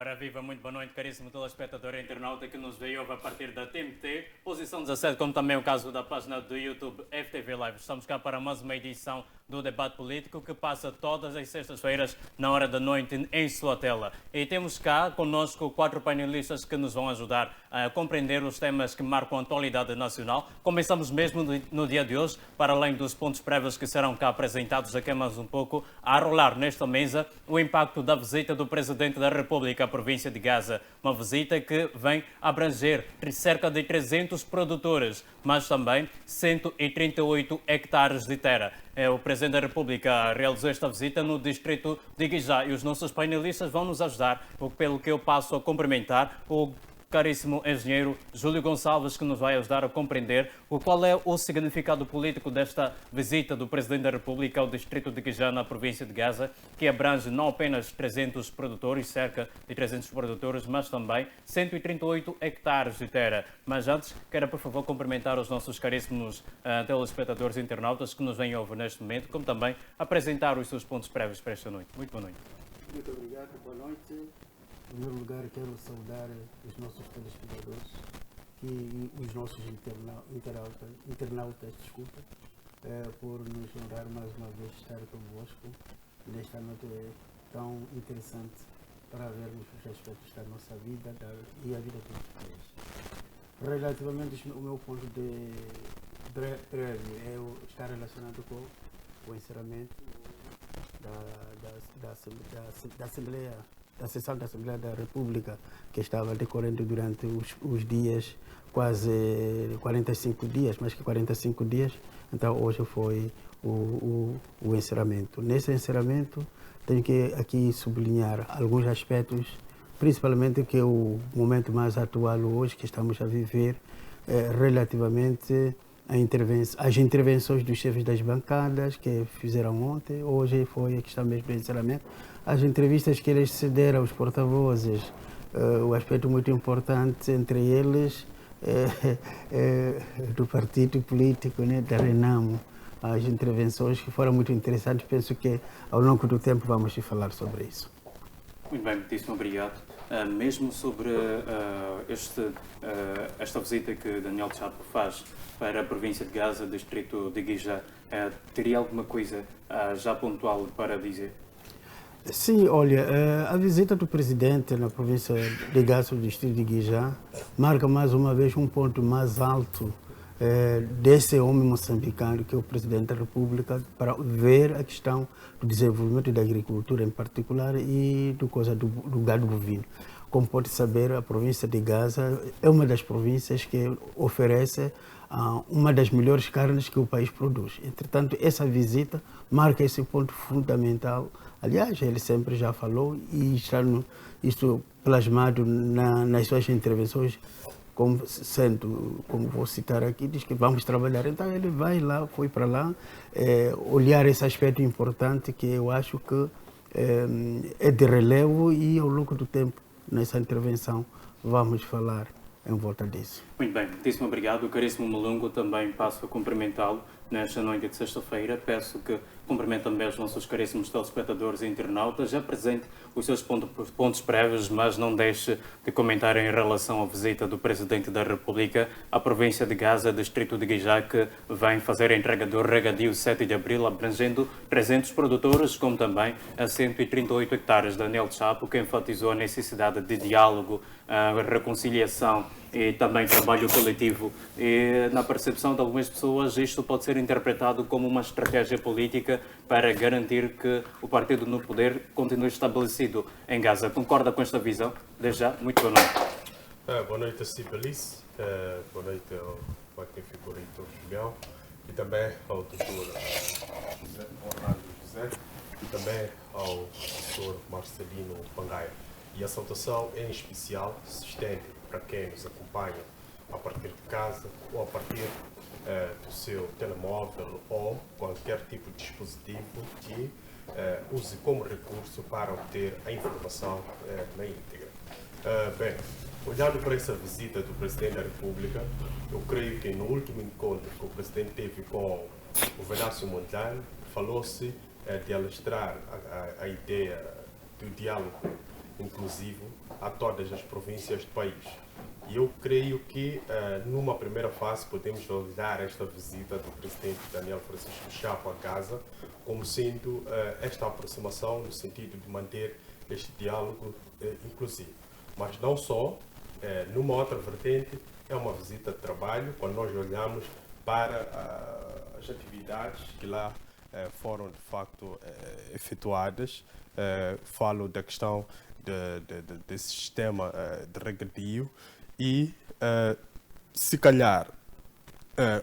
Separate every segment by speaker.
Speaker 1: Ora, viva, muito boa noite, caríssimo telespectador e internauta que nos vê e ouve a partir da TMT, posição 17, como também o caso da página do YouTube FTV Live. Estamos cá para mais uma edição do debate político que passa todas as sextas-feiras na hora da noite em sua tela. E temos cá conosco 4 painelistas que nos vão ajudar a compreender os temas que marcam a atualidade nacional. Começamos mesmo no dia de hoje, para além dos pontos prévios que serão cá apresentados aqui mais um pouco, a rolar nesta mesa o impacto da visita do Presidente da República à província de Gaza. Uma visita que vem abranger cerca de 300 produtores, mas também 138 hectares de terra. O Presidente da República realizou esta visita no distrito de Guijá e os nossos painelistas vão nos ajudar, pelo que eu passo a cumprimentar o caríssimo engenheiro Júlio Gonçalves, que nos vai ajudar a compreender qual é o significado político desta visita do Presidente da República ao distrito de Guijá, na província de Gaza, que abrange não apenas 300 produtores, cerca de 300 produtores, mas também 138 hectares de terra. Mas antes, quero por favor cumprimentar os nossos caríssimos telespectadores e internautas que nos vêm ouvir neste momento, como também apresentar os seus pontos prévios para esta noite. Muito boa noite.
Speaker 2: Muito obrigado, boa noite. Em primeiro lugar, quero saudar os nossos telespectadores e os nossos internautas, por nos honrar mais uma vez estar convosco nesta noite tão interessante para vermos os aspectos da nossa vida e a vida dos portugueses. Relativamente ao meu ponto de prévio, está relacionado com o encerramento da Assembleia, da sessão da Assembleia da República, que estava decorrendo durante os dias, quase 45 dias, mais que 45 dias. Então hoje foi o encerramento. Nesse encerramento tenho que aqui sublinhar alguns aspectos, principalmente que é o momento mais atual hoje que estamos a viver, relativamente às intervenções dos chefes das bancadas que fizeram ontem. Hoje foi a questão mesmo do encerramento. As entrevistas que eles cederam aos porta-vozes, o aspecto muito importante entre eles do partido político, né, da Renamo, as intervenções que foram muito interessantes. Penso que ao longo do tempo vamos falar sobre isso.
Speaker 1: Muito bem, muitíssimo obrigado. Mesmo sobre esta visita que Daniel Chapo faz para a província de Gaza, distrito de Guijá, teria alguma coisa já pontual para dizer?
Speaker 2: Sim, olha, a visita do presidente na província de Gaza, do distrito de Guijá, marca mais uma vez um ponto mais alto desse homem moçambicano, que é o presidente da República, para ver a questão do desenvolvimento da agricultura em particular e do gado bovino. Como pode saber, a província de Gaza é uma das províncias que oferece uma das melhores carnes que o país produz. Entretanto, essa visita marca esse ponto fundamental. Aliás, ele sempre já falou e está isto plasmado nas suas intervenções, como vou citar aqui, diz que vamos trabalhar. Então ele foi para lá, olhar esse aspecto importante que eu acho que é de relevo, e ao longo do tempo, nessa intervenção, vamos falar em volta disso.
Speaker 1: Muito bem, muitíssimo obrigado. O caríssimo Malungo, também passo a cumprimentá-lo nesta noite de sexta-feira. Peço que cumprimente também os nossos caríssimos telespectadores e internautas. Apresente os seus pontos prévios, mas não deixe de comentar em relação à visita do Presidente da República à província de Gaza, distrito de Guijá, que vem fazer a entrega do regadio 7 de abril, abrangendo 300 produtores, como também a 138 hectares. Daniel Chapo, que enfatizou a necessidade de diálogo, reconciliação e também trabalho coletivo. E, na percepção de algumas pessoas, isto pode ser interpretado como uma estratégia política para garantir que o partido no poder continue estabelecido em Gaza. Concorda com esta visão? Desde já, muito boa noite.
Speaker 3: Boa noite a Cibalice, boa noite ao magnífico reitor Julião e também ao doutor Orlando José e também ao professor Marcelino Pangaia. E a saudação em especial se estende para quem nos acompanha a partir de casa ou a partir do seu telemóvel ou qualquer tipo de dispositivo que use como recurso para obter a informação na íntegra. Bem, olhando para essa visita do Presidente da República, eu creio que no último encontro que o Presidente teve com o Venâncio Mondlane, falou-se de alastrar a ideia do diálogo inclusivo a todas as províncias do país. E eu creio que, numa primeira fase, podemos olhar esta visita do presidente Daniel Francisco Chapo a Gaza como sendo esta aproximação no sentido de manter este diálogo inclusivo. Mas não só, numa outra vertente, é uma visita de trabalho, quando nós olhamos para as atividades que lá foram, de facto, efetuadas. Falo da questão desse sistema de regadio e, se calhar,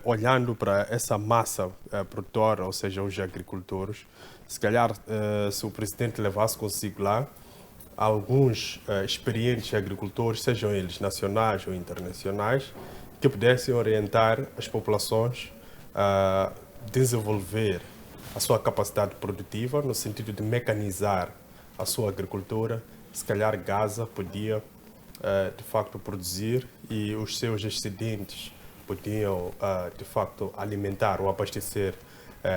Speaker 3: olhando para essa massa produtora, ou seja, os agricultores, se calhar, se o presidente levasse consigo lá alguns experientes agricultores, sejam eles nacionais ou internacionais, que pudessem orientar as populações a desenvolver a sua capacidade produtiva, no sentido de mecanizar a sua agricultura. Se calhar Gaza podia, de facto, produzir e os seus excedentes podiam, de facto, alimentar ou abastecer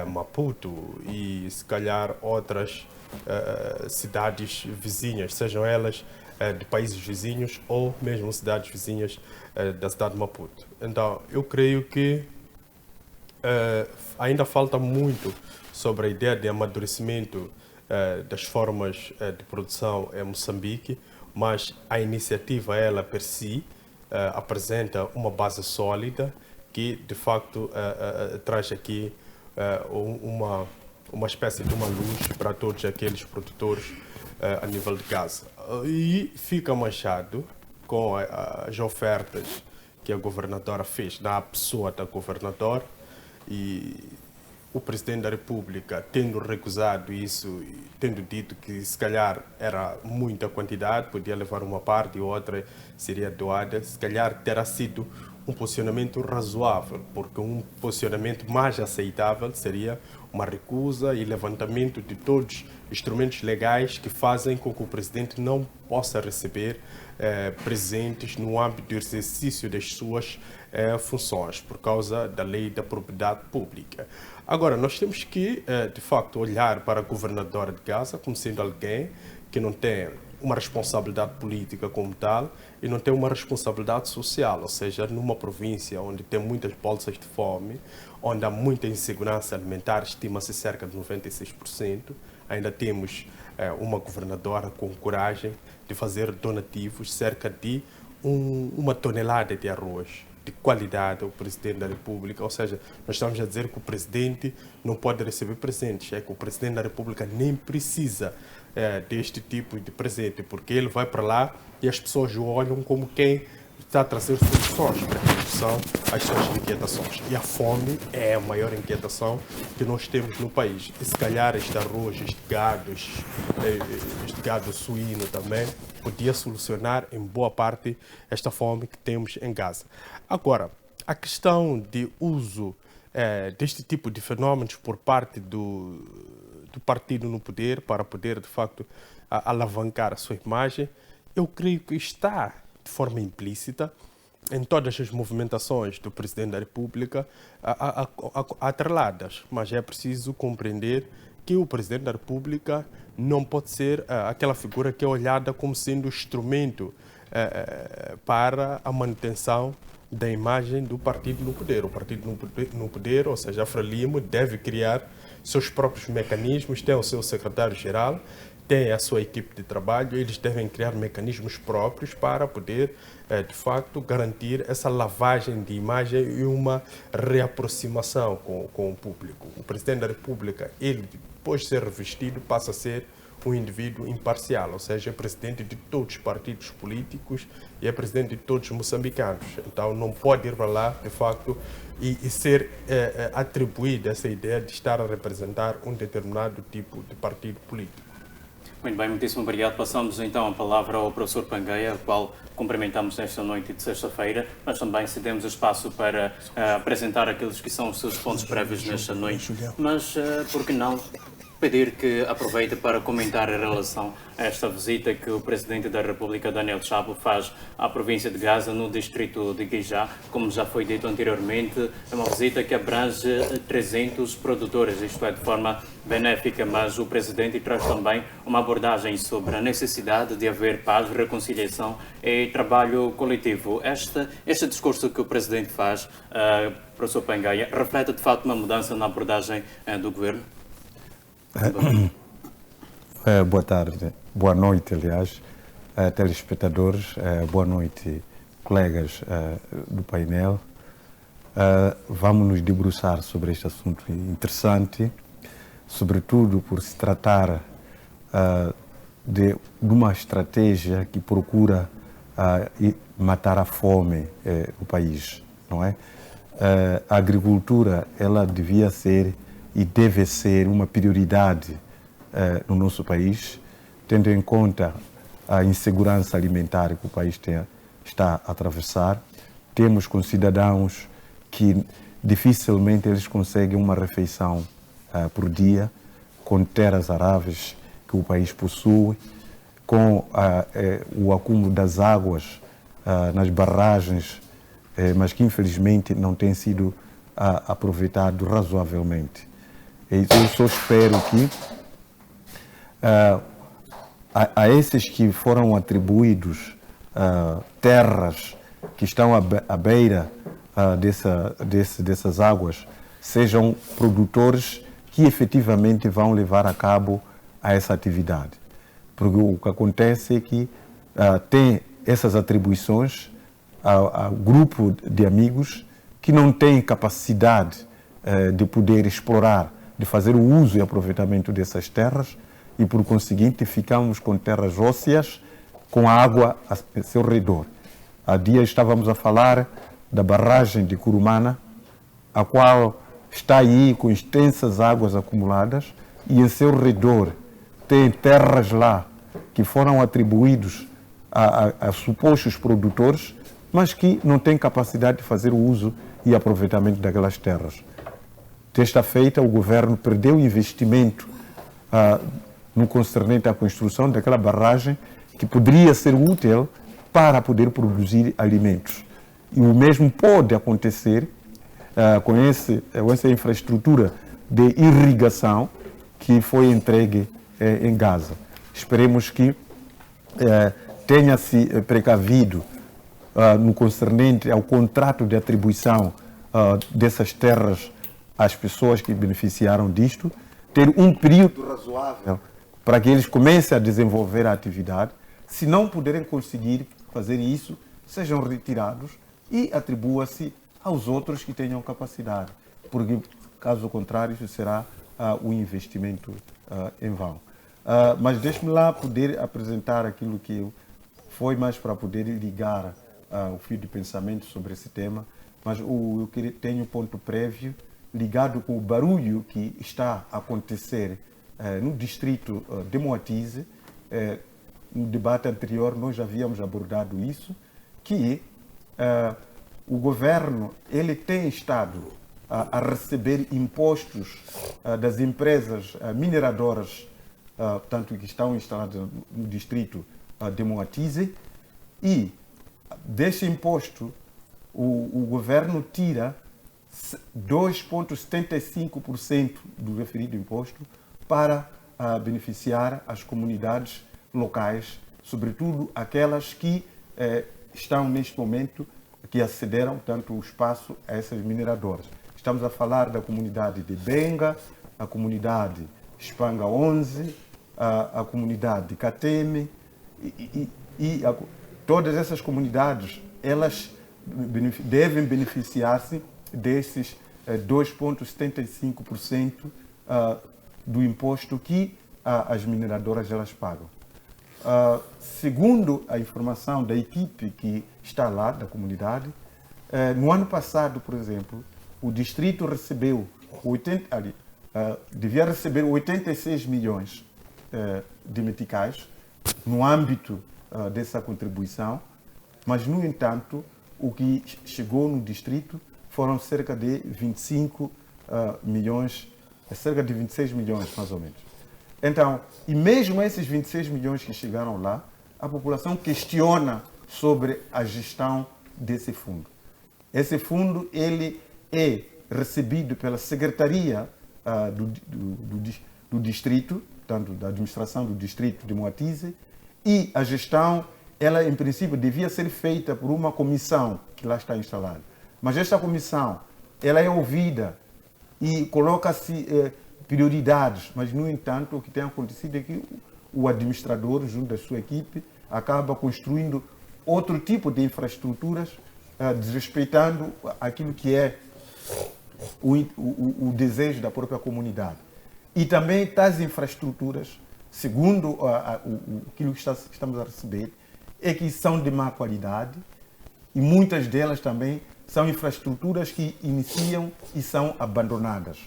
Speaker 3: Maputo e, se calhar, outras cidades vizinhas, sejam elas de países vizinhos ou mesmo cidades vizinhas da cidade de Maputo. Então, eu creio que ainda falta muito sobre a ideia de amadurecimento das formas de produção em Moçambique, mas a iniciativa, ela per si, apresenta uma base sólida que, de facto, traz aqui uma espécie de uma luz para todos aqueles produtores a nível de Gaza. E fica manchado com as ofertas que a governadora fez na pessoa da governadora, e o presidente da República tendo recusado isso, tendo dito que se calhar era muita quantidade, podia levar uma parte e outra seria doada, se calhar terá sido um posicionamento razoável, porque um posicionamento mais aceitável seria uma recusa e levantamento de todos os instrumentos legais que fazem com que o presidente não possa receber presentes no âmbito do exercício das suas funções, por causa da lei da propriedade pública. Agora, nós temos que, de facto, olhar para a governadora de Gaza como sendo alguém que não tem uma responsabilidade política como tal e não tem uma responsabilidade social, ou seja, numa província onde tem muitas bolsas de fome, onde há muita insegurança alimentar, estima-se cerca de 96%, ainda temos uma governadora com coragem de fazer donativos, cerca de uma tonelada de arroz de qualidade ao presidente da República. Ou seja, nós estamos a dizer que o presidente não pode receber presentes, é que o presidente da República nem precisa deste tipo de presente, porque ele vai para lá e as pessoas o olham como quem está a trazer soluções para aquilo que são as suas inquietações. E a fome é a maior inquietação que nós temos no país. E se calhar este arroz, este gado suíno também, podia solucionar em boa parte esta fome que temos em Gaza. Agora, a questão de uso deste tipo de fenómenos por parte do partido no poder para poder, de facto, alavancar a sua imagem, eu creio que está de forma implícita em todas as movimentações do Presidente da República atreladas, mas é preciso compreender que o Presidente da República não pode ser aquela figura que é olhada como sendo instrumento para a manutenção da imagem do partido no poder. O partido no poder, ou seja, a Frelimo, deve criar seus próprios mecanismos, tem o seu secretário-geral, tem a sua equipe de trabalho, eles devem criar mecanismos próprios para poder, de facto, garantir essa lavagem de imagem e uma reaproximação com o público. O Presidente da República, ele, depois de ser revestido, passa a ser um indivíduo imparcial, ou seja, é presidente de todos os partidos políticos e é presidente de todos os moçambicanos. Então não pode ir para lá, de facto, e ser atribuída essa ideia de estar a representar um determinado tipo de partido político.
Speaker 1: Muito bem, muitíssimo obrigado. Passamos então a palavra ao professor Pangueia, o qual cumprimentamos nesta noite de sexta-feira, mas também cedemos espaço para apresentar aqueles que são os seus pontos prévios nesta noite. Mas, por que não, pedir que aproveite para comentar em relação a esta visita que o Presidente da República, Daniel Chapo, faz à província de Gaza, no distrito de Guijá. Como já foi dito anteriormente, é uma visita que abrange 300 produtores, isto é, de forma benéfica, mas o Presidente traz também uma abordagem sobre a necessidade de haver paz, reconciliação e trabalho coletivo. Este discurso que o Presidente faz, professor Pangaia, reflete de facto uma mudança na abordagem do Governo?
Speaker 4: Boa tarde, boa noite, aliás, telespectadores, boa noite, colegas do painel. Vamos nos debruçar sobre este assunto interessante, sobretudo por se tratar de uma estratégia que procura matar a fome no país, não é? A agricultura, ela devia ser e deve ser uma prioridade no nosso país, tendo em conta a insegurança alimentar que o país está a atravessar. Temos com cidadãos que dificilmente eles conseguem uma refeição por dia, com terras aráveis que o país possui, com o acúmulo das águas nas barragens, mas que infelizmente não tem sido aproveitado razoavelmente. Eu só espero que a esses que foram atribuídos terras que estão à beira dessas águas sejam produtores que efetivamente vão levar a cabo essa atividade. Porque o que acontece é que tem essas atribuições ao grupo de amigos que não têm capacidade de poder explorar, de fazer o uso e aproveitamento dessas terras, e por conseguinte ficamos com terras ósseas com a água a seu redor. Há dias estávamos a falar da barragem de Curumana, a qual está aí com extensas águas acumuladas, e em seu redor tem terras lá que foram atribuídos a supostos produtores, mas que não têm capacidade de fazer o uso e aproveitamento daquelas terras. Desta feita, o governo perdeu o investimento no concernente à construção daquela barragem que poderia ser útil para poder produzir alimentos. E o mesmo pode acontecer com essa infraestrutura de irrigação que foi entregue em Gaza. Esperemos que tenha se precavido no concernente ao contrato de atribuição dessas terras às pessoas que beneficiaram disto, ter um período razoável para que eles comecem a desenvolver a atividade. Se não puderem conseguir fazer isso, sejam retirados e atribua-se aos outros que tenham capacidade, porque caso contrário isso será um investimento em vão. Mas deixe-me lá poder apresentar aquilo que foi mais para poder ligar o fio de pensamento sobre esse tema, mas eu tenho um ponto prévio ligado com o barulho que está a acontecer no distrito de Moatize. No debate anterior nós já havíamos abordado isso, que o governo ele tem estado a receber impostos das empresas mineradoras, tanto que estão instaladas no distrito de Moatize, e desse imposto o governo tira 2,75% do referido imposto para beneficiar as comunidades locais, sobretudo aquelas que estão neste momento, que acederam tanto o espaço a essas mineradoras. Estamos a falar da comunidade de Benga, a comunidade Espanga 11, a comunidade de Cateme, e todas essas comunidades, elas devem beneficiar-se desses 2,75% do imposto que as mineradoras elas pagam. Segundo a informação da equipe que está lá, da comunidade, no ano passado, por exemplo, o distrito recebeu devia receber 86 milhões de meticais no âmbito dessa contribuição, mas, no entanto, o que chegou no distrito foram cerca de 25 milhões, cerca de 26 milhões, mais ou menos. Então, e mesmo esses 26 milhões que chegaram lá, a população questiona sobre a gestão desse fundo. Esse fundo ele é recebido pela Secretaria do Distrito, tanto da administração do Distrito de Moatize, e a gestão, ela em princípio devia ser feita por uma comissão que lá está instalada. Mas esta comissão, ela é ouvida e coloca-se prioridades, mas no entanto o que tem acontecido é que o administrador, junto da sua equipe, acaba construindo outro tipo de infraestruturas, desrespeitando aquilo que é o desejo da própria comunidade. E também tais infraestruturas, segundo aquilo que estamos a receber, é que são de má qualidade e muitas delas também são infraestruturas que iniciam e são abandonadas.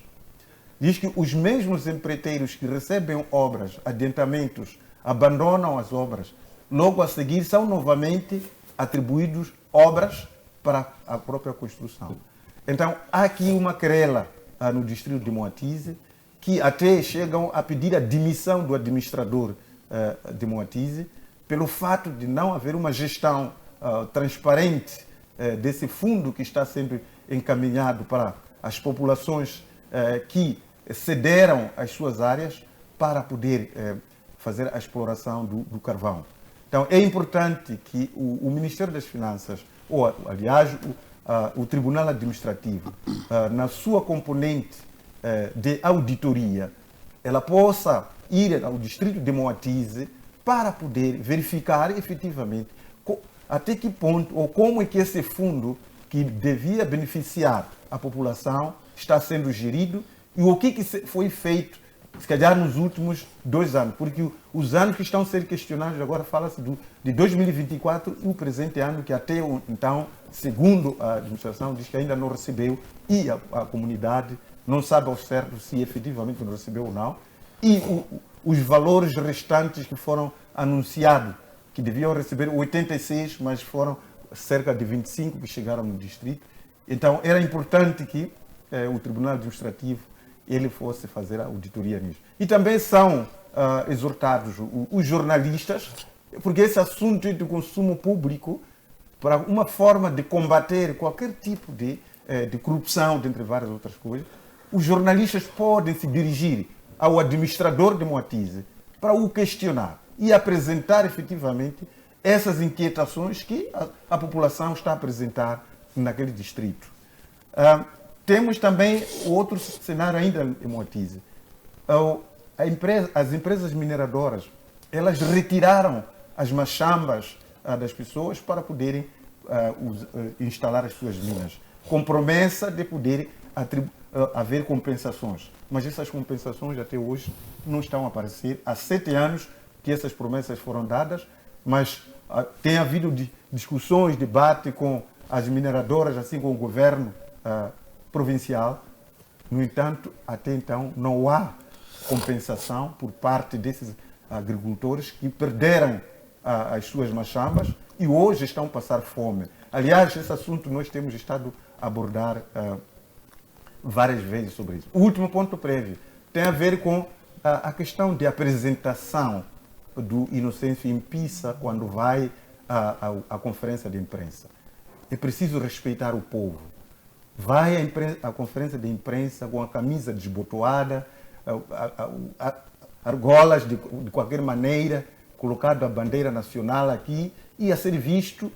Speaker 4: Diz que os mesmos empreiteiros que recebem obras, adiantamentos, abandonam as obras. Logo a seguir são novamente atribuídos obras para a própria construção. Então há aqui uma querela no distrito de Moatize que até chegam a pedir a demissão do administrador de Moatize pelo fato de não haver uma gestão transparente desse fundo que está sendo encaminhado para as populações que cederam as suas áreas para poder fazer a exploração do carvão. Então é importante que o Ministério das Finanças, ou aliás o Tribunal Administrativo, na sua componente de auditoria, ela possa ir ao distrito de Moatize para poder verificar efetivamente até que ponto ou como é que esse fundo que devia beneficiar a população está sendo gerido e o que foi feito, se calhar nos últimos 2 anos, porque os anos que estão a ser questionados agora fala-se de 2024 e o presente ano, que até então, segundo a administração, diz que ainda não recebeu e a comunidade não sabe ao certo se efetivamente não recebeu ou não, e os valores restantes que foram anunciados, que deviam receber 86, mas foram cerca de 25 que chegaram no distrito. Então era importante que o Tribunal Administrativo ele fosse fazer a auditoria nisso. E também são exortados os jornalistas, porque esse assunto é de consumo público, para uma forma de combater qualquer tipo de corrupção, dentre várias outras coisas. Os jornalistas podem se dirigir ao administrador de Moatize para o questionar e apresentar efetivamente essas inquietações que a população está a apresentar naquele distrito. Temos também outro cenário ainda em Moatize. As empresas mineradoras, elas retiraram as machambas das pessoas para poderem instalar as suas minas, com promessa de poder haver compensações. Mas essas compensações até hoje não estão a aparecer. Há 7 anos que essas promessas foram dadas, mas tem havido discussões, debate com as mineradoras, assim como o governo provincial. No entanto, até então, não há compensação por parte desses agricultores que perderam as suas machambas e hoje estão a passar fome. Aliás, esse assunto nós temos estado a abordar várias vezes sobre isso. O último ponto prévio tem a ver com a questão de apresentação do Inocêncio Impissa quando vai à conferência de imprensa. É preciso respeitar o povo. Vai à conferência de imprensa com a camisa desbotoada, argolas de qualquer maneira, colocado a bandeira nacional aqui e a ser visto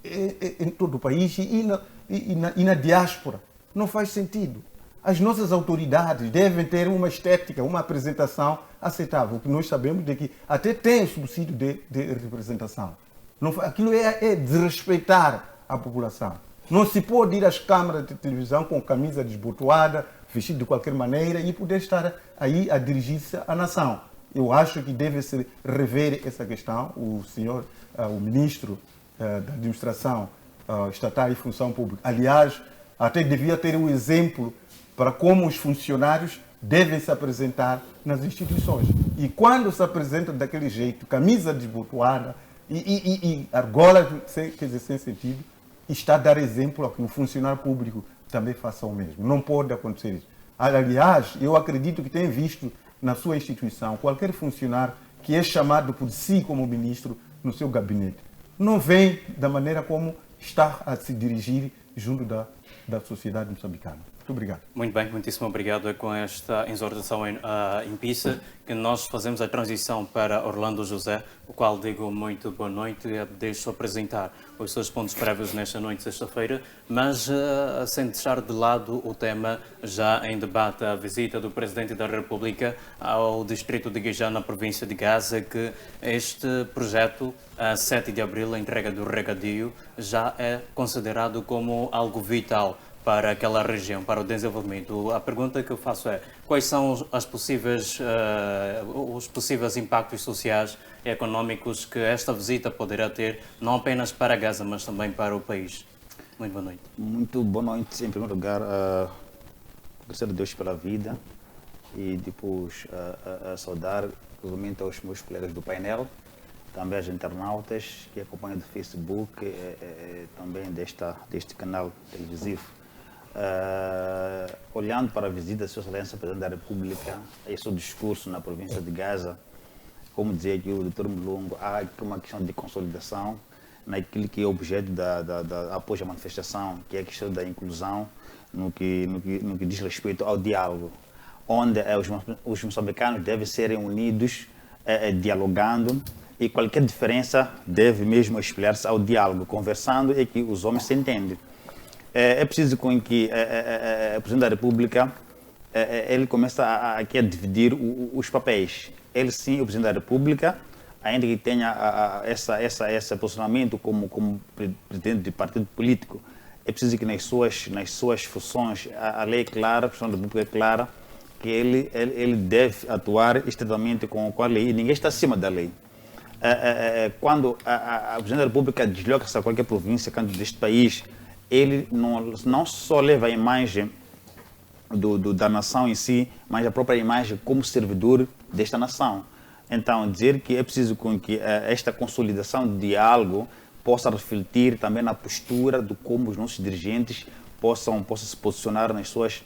Speaker 4: em todo o país e na diáspora. Não faz sentido. As nossas autoridades devem ter uma estética, uma apresentação aceitável, que nós sabemos de que até tem subsídio de representação. Aquilo é desrespeitar a população. Não se pode ir às câmaras de televisão com camisa desbotoada, vestido de qualquer maneira e poder estar aí a dirigir-se à nação. Eu acho que deve-se rever essa questão. O senhor, o ministro da Administração Estatal e Função Pública, aliás, até devia ter um exemplo para como os funcionários devem se apresentar nas instituições. E quando se apresenta daquele jeito, camisa desbotoada e argola, quer dizer, sem sentido, está a dar exemplo a que o funcionário público também faça o mesmo. Não pode acontecer isso. Aliás, eu acredito que tem visto na sua instituição, qualquer funcionário que é chamado por si como ministro no seu gabinete, não vem da maneira como está a se dirigir junto da sociedade moçambicana. Muito obrigado.
Speaker 1: Muito bem, muitíssimo obrigado. É com esta exortação em Pisa que nós fazemos a transição para Orlando José, o qual digo muito boa noite e deixo apresentar os seus pontos prévios nesta noite de sexta-feira, mas sem deixar de lado o tema já em debate, a visita do Presidente da República ao distrito de Guijá, na província de Gaza, que este projeto, a 7 de abril, a entrega do regadio, já é considerado como algo vital para aquela região, para o desenvolvimento. A pergunta que eu faço é: quais são os possíveis impactos sociais e económicos que esta visita poderá ter, não apenas para Gaza, mas também para o país? Muito boa noite.
Speaker 5: Muito boa noite. Em primeiro lugar, agradecer a Deus pela vida e depois saudar realmente aos meus colegas do painel, também aos internautas que acompanham do Facebook, também deste canal televisivo. Olhando para a visita da Sua Excelência Presidente da República e seu discurso na província de Gaza, como dizia aqui o Dr. Mulungo, há aqui uma questão de consolidação naquilo que é objeto após a manifestação, que é a questão da inclusão no que diz respeito ao diálogo, onde os moçambicanos devem serem unidos dialogando, e qualquer diferença deve mesmo espelhar-se ao diálogo, conversando, é que os homens se entendem. É preciso com que o Presidente da República ele começa a dividir os papéis. Ele sim, o Presidente da República, ainda que tenha esse posicionamento como presidente de partido político, é preciso que nas suas funções a lei é clara, a Constituição da República é clara, que ele deve atuar estritamente com a lei, e ninguém está acima da lei. Quando o Presidente da República desloca-se a qualquer província, canto deste país, ele não só leva a imagem da nação em si, mas a própria imagem como servidor desta nação. Então, dizer que é preciso que esta consolidação de diálogo possa refletir também na postura de como os nossos dirigentes possam se posicionar nas suas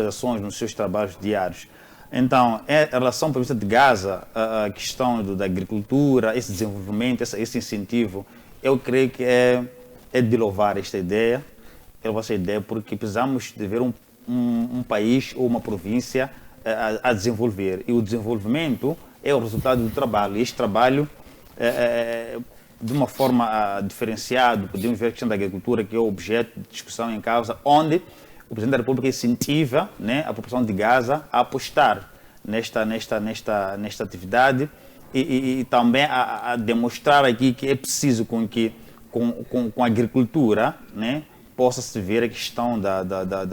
Speaker 5: ações, nos seus trabalhos diários. Então, em relação à província de Gaza, a questão da agricultura, esse desenvolvimento, esse incentivo, eu creio que é de louvar esta ideia, porque precisamos de ver um país ou uma província a desenvolver. E o desenvolvimento é o resultado do trabalho. E este trabalho, de uma forma diferenciada, podemos ver a questão da agricultura, que é o objeto de discussão em causa, onde o Presidente da República incentiva, né, a população de Gaza a apostar nesta atividade e também a demonstrar aqui que é preciso com a agricultura, né, possa-se ver a questão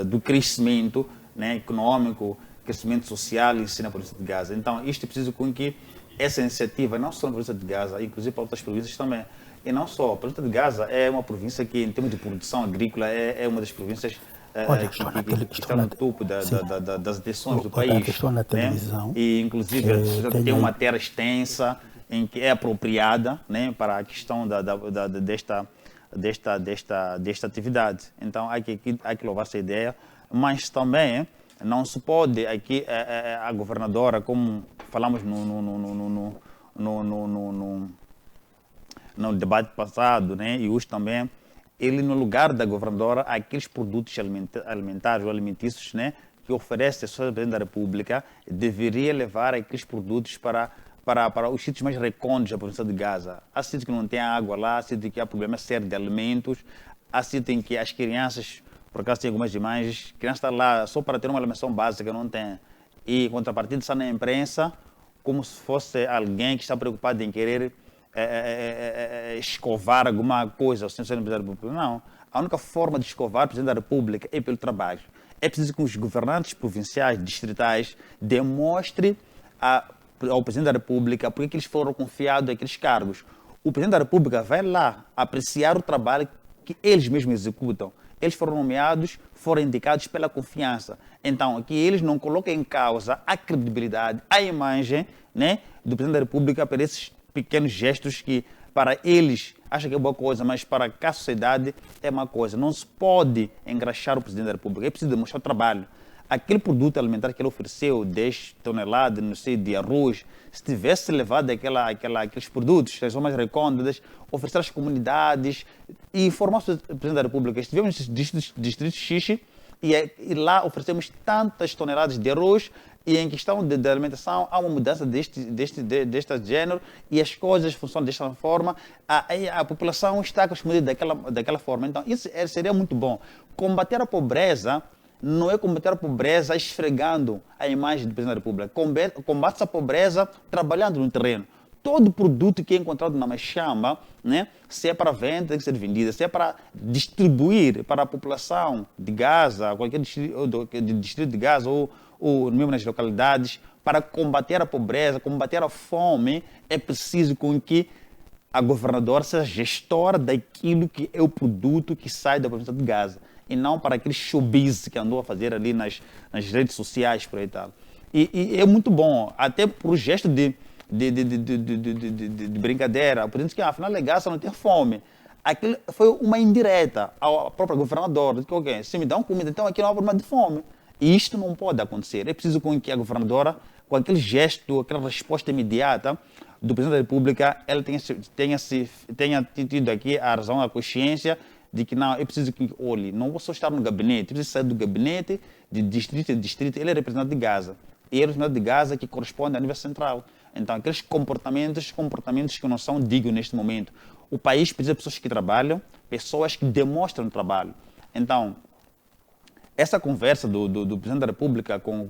Speaker 5: do crescimento, né, econômico, crescimento social em si na província de Gaza. Então, isto é preciso com que essa iniciativa, não só na província de Gaza, inclusive para outras províncias também, e não só, a província de Gaza é uma província que, em termos de produção agrícola, é uma das províncias que está no topo das atenções do país.
Speaker 2: Na televisão,
Speaker 5: né? E, inclusive, tem uma terra extensa, em que é apropriada, né, para a questão desta atividade. Então, há que louvar essa ideia, mas também não se pode aqui a governadora, como falamos no debate passado, né, e hoje também, ele no lugar da governadora, aqueles produtos alimentares ou alimentícios, né, que oferece a sua Presidente da República, deveria levar aqueles produtos para os sítios mais recônditos da província de Gaza. Há sítios que não tem água lá, há sítios que há problema sério de alimentos, há sítios em que as crianças, por acaso tem algumas imagens, a criança está lá só para ter uma alimentação básica, não tem. E, em contrapartida, está na imprensa como se fosse alguém que está preocupado em querer escovar alguma coisa. Não. A única forma de escovar o Presidente da República é pelo trabalho. É preciso que os governantes provinciais, distritais, demonstrem ao Presidente da República porque eles foram confiados àqueles cargos. O Presidente da República vai lá apreciar o trabalho que eles mesmos executam. Eles foram nomeados, foram indicados pela confiança. Então, aqui eles não colocam em causa a credibilidade, a imagem, né, do Presidente da República por esses pequenos gestos que, para eles, acham que é boa coisa, mas para a sociedade é uma coisa. Não se pode engraxar o Presidente da República. É preciso demonstrar o trabalho. aquele produto alimentar que ele ofereceu, 10 toneladas, não sei, de arroz, se tivesse levado aqueles produtos, as zonas recônditas, oferecer às comunidades e informar o Presidente da República. Estivemos no distrito Xixi e lá oferecemos tantas toneladas de arroz e em questão de alimentação há uma mudança deste género e as coisas funcionam desta forma. A população está acostumada daquela forma. Então, isso seria muito bom. Combater a pobreza não é combater a pobreza esfregando a imagem do Presidente da República. Combate a pobreza trabalhando no terreno. Todo produto que é encontrado na Machamba, né, se é para venda, tem que ser vendido. Se é para distribuir para a população de Gaza, qualquer distrito de Gaza ou mesmo nas localidades, para combater a pobreza, combater a fome, é preciso com que a governadora seja gestora daquilo que é o produto que sai da província de Gaza. E não para aquele showbiz que andou a fazer ali nas redes sociais por aí e tal. E é muito bom, até por gesto de brincadeira, por exemplo, que afinal é Gaza não tem fome. Aquilo foi uma indireta à própria governadora, de que, okay, se me dão comida, então aqui não há problema de fome. E isto não pode acontecer. É preciso com que a governadora, com aquele gesto, aquela resposta imediata do Presidente da República, ela tenha tido aqui a razão, a consciência de que não, é preciso que, olhe, não vou só estar no gabinete, é preciso sair do gabinete, de distrito em distrito. Ele é representante de Gaza. E é representante de Gaza que corresponde a nível central. Então, aqueles comportamentos que não são dignos neste momento. O país precisa de pessoas que trabalham, pessoas que demonstram trabalho. Então, essa conversa do Presidente da República com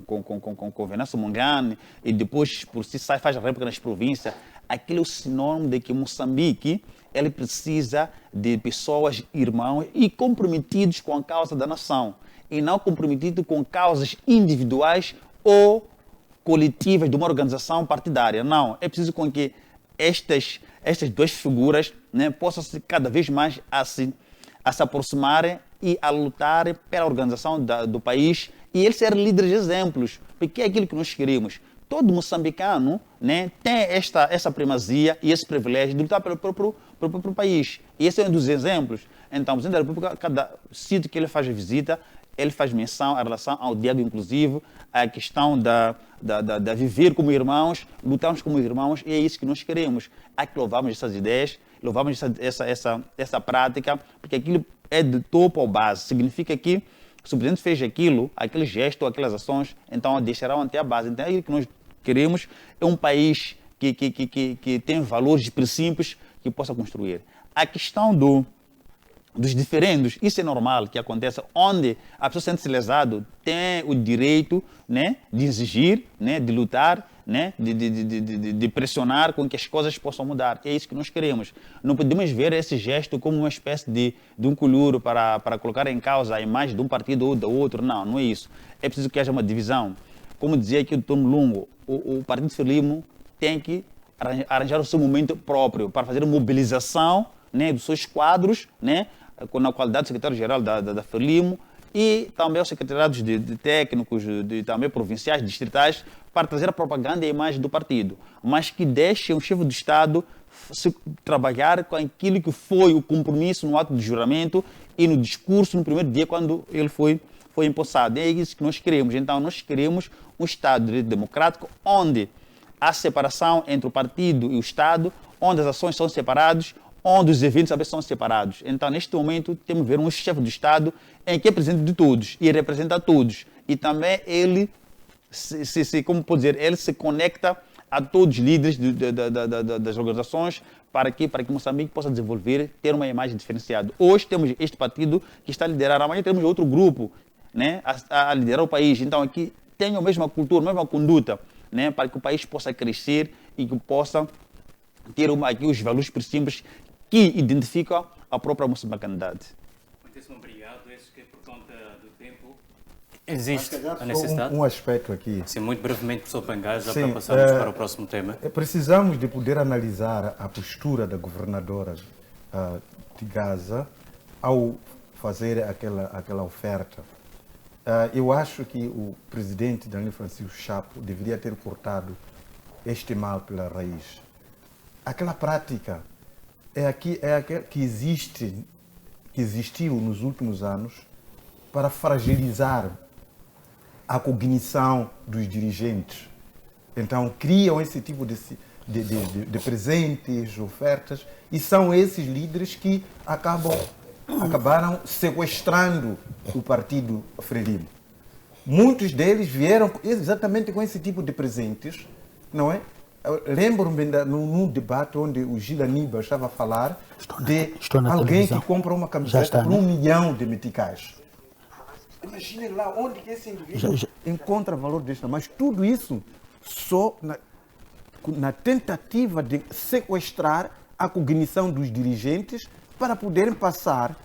Speaker 5: o Venâncio Mondlane e depois por si sai, faz a réplica nas províncias, aquilo é o sinônimo de que Moçambique ele precisa de pessoas, irmãos e comprometidos com a causa da nação e não comprometidos com causas individuais ou coletivas de uma organização partidária. Não, é preciso com que estas duas figuras, né, possam se cada vez mais a se aproximarem e a lutar pela organização do país e eles serem líderes de exemplos, porque é aquilo que nós queremos. Todo moçambicano, né, tem essa primazia e esse privilégio de lutar pelo próprio país. E esse é um dos exemplos. Então, o Presidente da República, cada sítio que ele faz visita, ele faz menção em relação ao diálogo inclusivo, a questão da viver como irmãos, lutarmos como irmãos, e é isso que nós queremos. Há que louvarmos essas ideias, louvamos essa prática, porque aquilo é de topo ao base. Significa que se o Presidente fez aquilo, aquele gesto, aquelas ações, então deixarão até a base. Então, é o que nós queremos, é um país que tem valores e princípios que possa construir. A questão dos diferendos, isso é normal que aconteça, onde a pessoa sente-se lesado, tem o direito, né, de exigir, né, de lutar, né, de pressionar com que as coisas possam mudar. É isso que nós queremos. Não podemos ver esse gesto como uma espécie de um colúrio para colocar em causa a imagem de um partido ou do outro. Não, não é isso. É preciso que haja uma divisão. Como dizia aqui o Dr. Mulungo, o Partido Frelimo tem que arranjar o seu momento próprio para fazer mobilização, né, dos seus quadros, né, na qualidade de secretário-geral da Frelimo e também os secretariados de técnicos, também provinciais, distritais, para trazer a propaganda e a imagem do partido, mas que deixem o chefe do Estado trabalhar com aquilo que foi o compromisso no ato de juramento e no discurso no primeiro dia quando ele foi empossado. É isso que nós queremos. Então, nós queremos um Estado de direito democrático onde há separação entre o partido e o Estado, onde as ações são separadas, onde os eventos também são separados. Então, neste momento, temos que ver um chefe do Estado em que é presidente de todos e representa a todos. E também ele como pode dizer, ele se conecta a todos os líderes das organizações para que Moçambique possa desenvolver, ter uma imagem diferenciada. Hoje temos este partido que está a liderar, amanhã temos outro grupo, né, a liderar o país. Então, aqui tem a mesma cultura, a mesma conduta, né, para que o país possa crescer e que possa ter aqui os valores princípios que identificam a própria moçambicanidade.
Speaker 1: Muitíssimo obrigado. Acho que por conta do tempo existe a
Speaker 4: Só
Speaker 1: necessidade.
Speaker 4: um aspecto aqui.
Speaker 1: Sim, muito brevemente, professor Pangai, já
Speaker 4: Sim,
Speaker 1: para passarmos para o próximo tema.
Speaker 4: Precisamos de poder analisar a postura da governadora de Gaza ao fazer aquela oferta. Eu acho que o presidente Daniel Francisco Chapo deveria ter cortado este mal pela raiz. Aquela prática é aquela que existiu nos últimos anos para fragilizar a cognição dos dirigentes. Então, criam esse tipo de presentes, ofertas, e são esses líderes que acabaram sequestrando o partido Frelimo. Muitos deles vieram exatamente com esse tipo de presentes, não é? Lembro-me num debate onde o Gil Aníbal estava a falar de alguém que compra uma camiseta por 1 milhão de meticais. Imagine lá onde que esse indivíduo encontra valor deste. Mas tudo isso só na tentativa de sequestrar a cognição dos dirigentes para poderem passar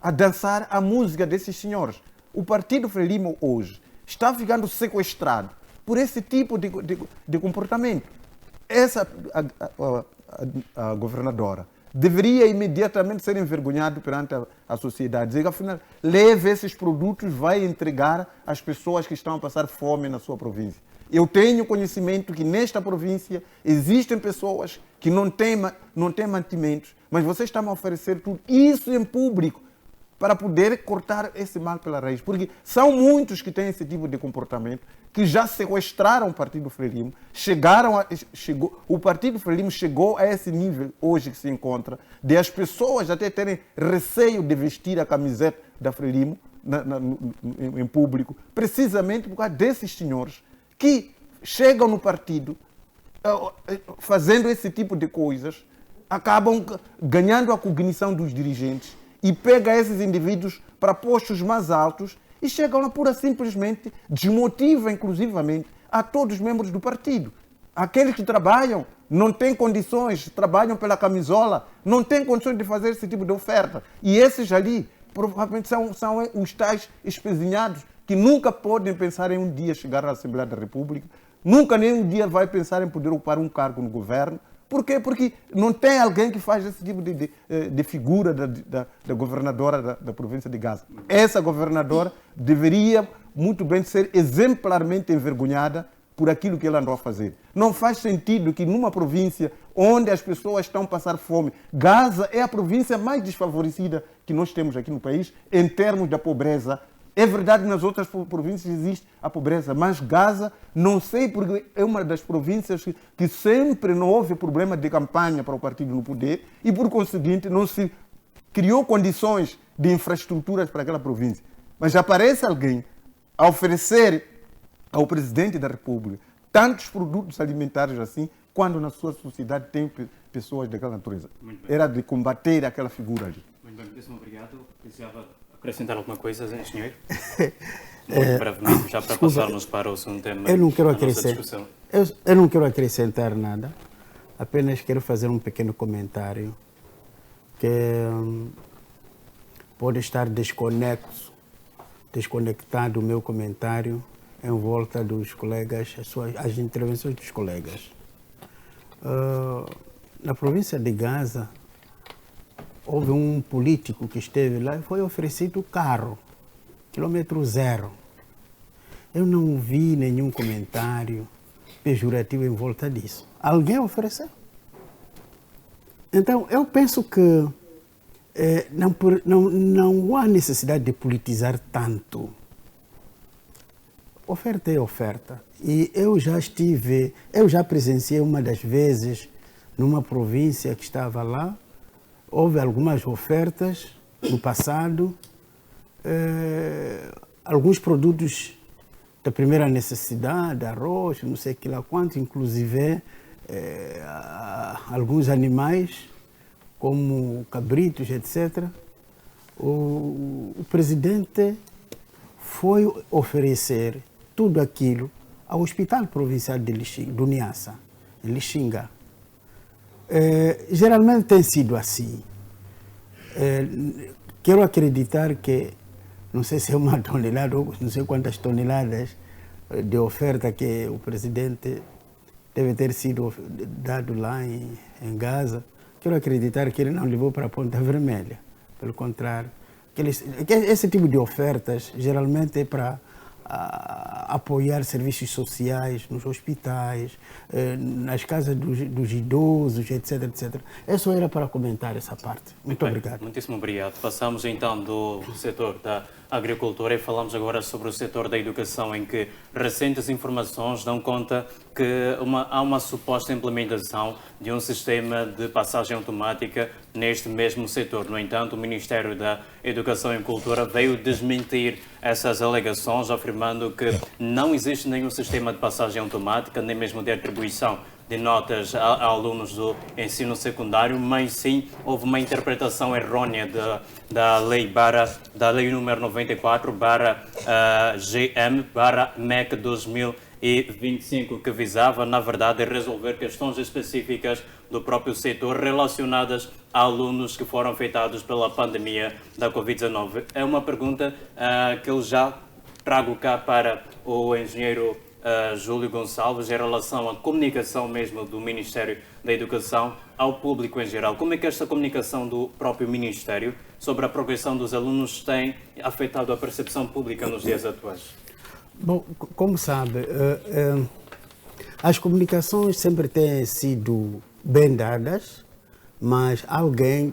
Speaker 4: a dançar a música desses senhores. O Partido Frelimo hoje está ficando sequestrado por esse tipo de comportamento. Essa a governadora deveria imediatamente ser envergonhada perante a sociedade. Dizer que, afinal, leve esses produtos, vai entregar às pessoas que estão a passar fome na sua província. Eu tenho conhecimento que nesta província existem pessoas que não têm mantimentos, mas vocês estão a oferecer tudo isso em público para poder cortar esse mal pela raiz. Porque são muitos que têm esse tipo de comportamento, que já sequestraram o Partido Frelimo, o Partido Frelimo chegou a esse nível hoje que se encontra, de as pessoas até terem receio de vestir a camiseta da Frelimo em público, precisamente por causa desses senhores que chegam no partido fazendo esse tipo de coisas, acabam ganhando a cognição dos dirigentes e pegam esses indivíduos para postos mais altos e chegam lá pura simplesmente, desmotiva inclusivamente a todos os membros do partido. Aqueles que trabalham não têm condições, trabalham pela camisola, não têm condições de fazer esse tipo de oferta. E esses ali provavelmente são os tais espezinhados que nunca podem pensar em um dia chegar à Assembleia da República, nunca nem um dia vai pensar em poder ocupar um cargo no governo. Por quê? Porque não tem alguém que faz esse tipo de figura da governadora da província de Gaza. Essa governadora deveria muito bem ser exemplarmente envergonhada por aquilo que ela andou a fazer. Não faz sentido que numa província onde as pessoas estão a passar fome, Gaza é a província mais desfavorecida que nós temos aqui no país em termos da pobreza. É verdade que nas outras províncias existe a pobreza, mas Gaza, não sei porque é uma das províncias que sempre não houve problema de campanha para o partido no poder e, por conseguinte, não se criou condições de infraestruturas para aquela província. Mas aparece alguém a oferecer ao presidente da República tantos produtos alimentares assim, quando na sua sociedade tem pessoas daquela natureza. Era de combater aquela figura ali.
Speaker 1: Muito bem, muitíssimo obrigado. Precisava acrescentar alguma coisa, engenheiro? Muito brevemente, já para passarmos para o segundo tema.
Speaker 2: Eu não quero acrescentar nada, apenas quero fazer um pequeno comentário que pode estar desconectado o meu comentário em volta dos colegas, as intervenções dos colegas. Na província de Gaza, houve um político que esteve lá e foi oferecido carro, quilômetro zero. Eu não vi nenhum comentário pejorativo em volta disso. Alguém ofereceu. Então, eu penso que não há necessidade de politizar tanto. Oferta é oferta. E eu já presenciei uma das vezes numa província que estava lá. Houve algumas ofertas no passado, alguns produtos da primeira necessidade, arroz, não sei que lá quanto, inclusive alguns animais, como cabritos, etc. O presidente foi oferecer tudo aquilo ao Hospital Provincial do Niassa, em Lixinga. Geralmente tem sido assim. Quero acreditar que, não sei se é uma tonelada ou não sei quantas toneladas de oferta que o presidente deve ter sido dado lá em Gaza. Quero acreditar que ele não levou para a Ponta Vermelha. Pelo contrário, esse tipo de ofertas geralmente é para apoiar serviços sociais nos hospitais, nas casas dos idosos, etc, etc. Eu só era para comentar essa parte. Muito obrigado.
Speaker 1: Muitíssimo obrigado. Passamos então do setor da agricultura e falamos agora sobre o setor da educação, em que recentes informações dão conta que há uma suposta implementação de um sistema de passagem automática neste mesmo setor. No entanto, o Ministério da Educação e Cultura veio desmentir essas alegações, afirmando que não existe nenhum sistema de passagem automática, nem mesmo de atribuição de notas a alunos do ensino secundário, mas sim houve uma interpretação errônea da lei número 94/GM/MEC 2025, que visava, na verdade, resolver questões específicas do próprio setor relacionadas a alunos que foram afetados pela pandemia da Covid-19. É uma pergunta que eu já trago cá para o engenheiro Júlio Gonçalves em relação à comunicação mesmo do Ministério da Educação ao público em geral. Como é que esta comunicação do próprio Ministério sobre a progressão dos alunos tem afetado a percepção pública nos dias atuais?
Speaker 2: Bom, como sabe, as comunicações sempre têm sido bem dadas, mas alguém,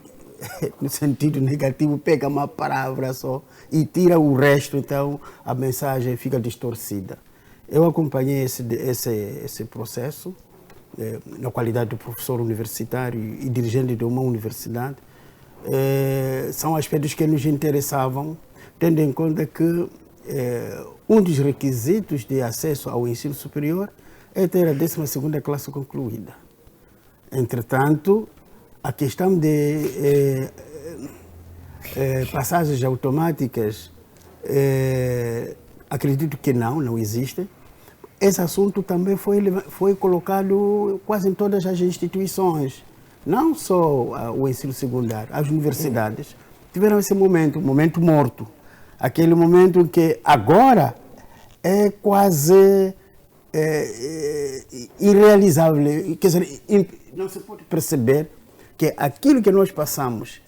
Speaker 2: no sentido negativo, pega uma palavra só e tira o resto, então a mensagem fica distorcida. Eu acompanhei esse processo na qualidade de professor universitário e dirigente de uma universidade. São aspectos que nos interessavam, tendo em conta que um dos requisitos de acesso ao ensino superior é ter a 12ª classe concluída. Entretanto, a questão de passagens automáticas, acredito que não existe. Esse assunto também foi colocado quase em todas as instituições, não só o ensino secundário, as universidades tiveram esse momento, um momento morto. Aquele momento que agora é quase irrealizável. Quer dizer, não se pode perceber que aquilo que nós passamos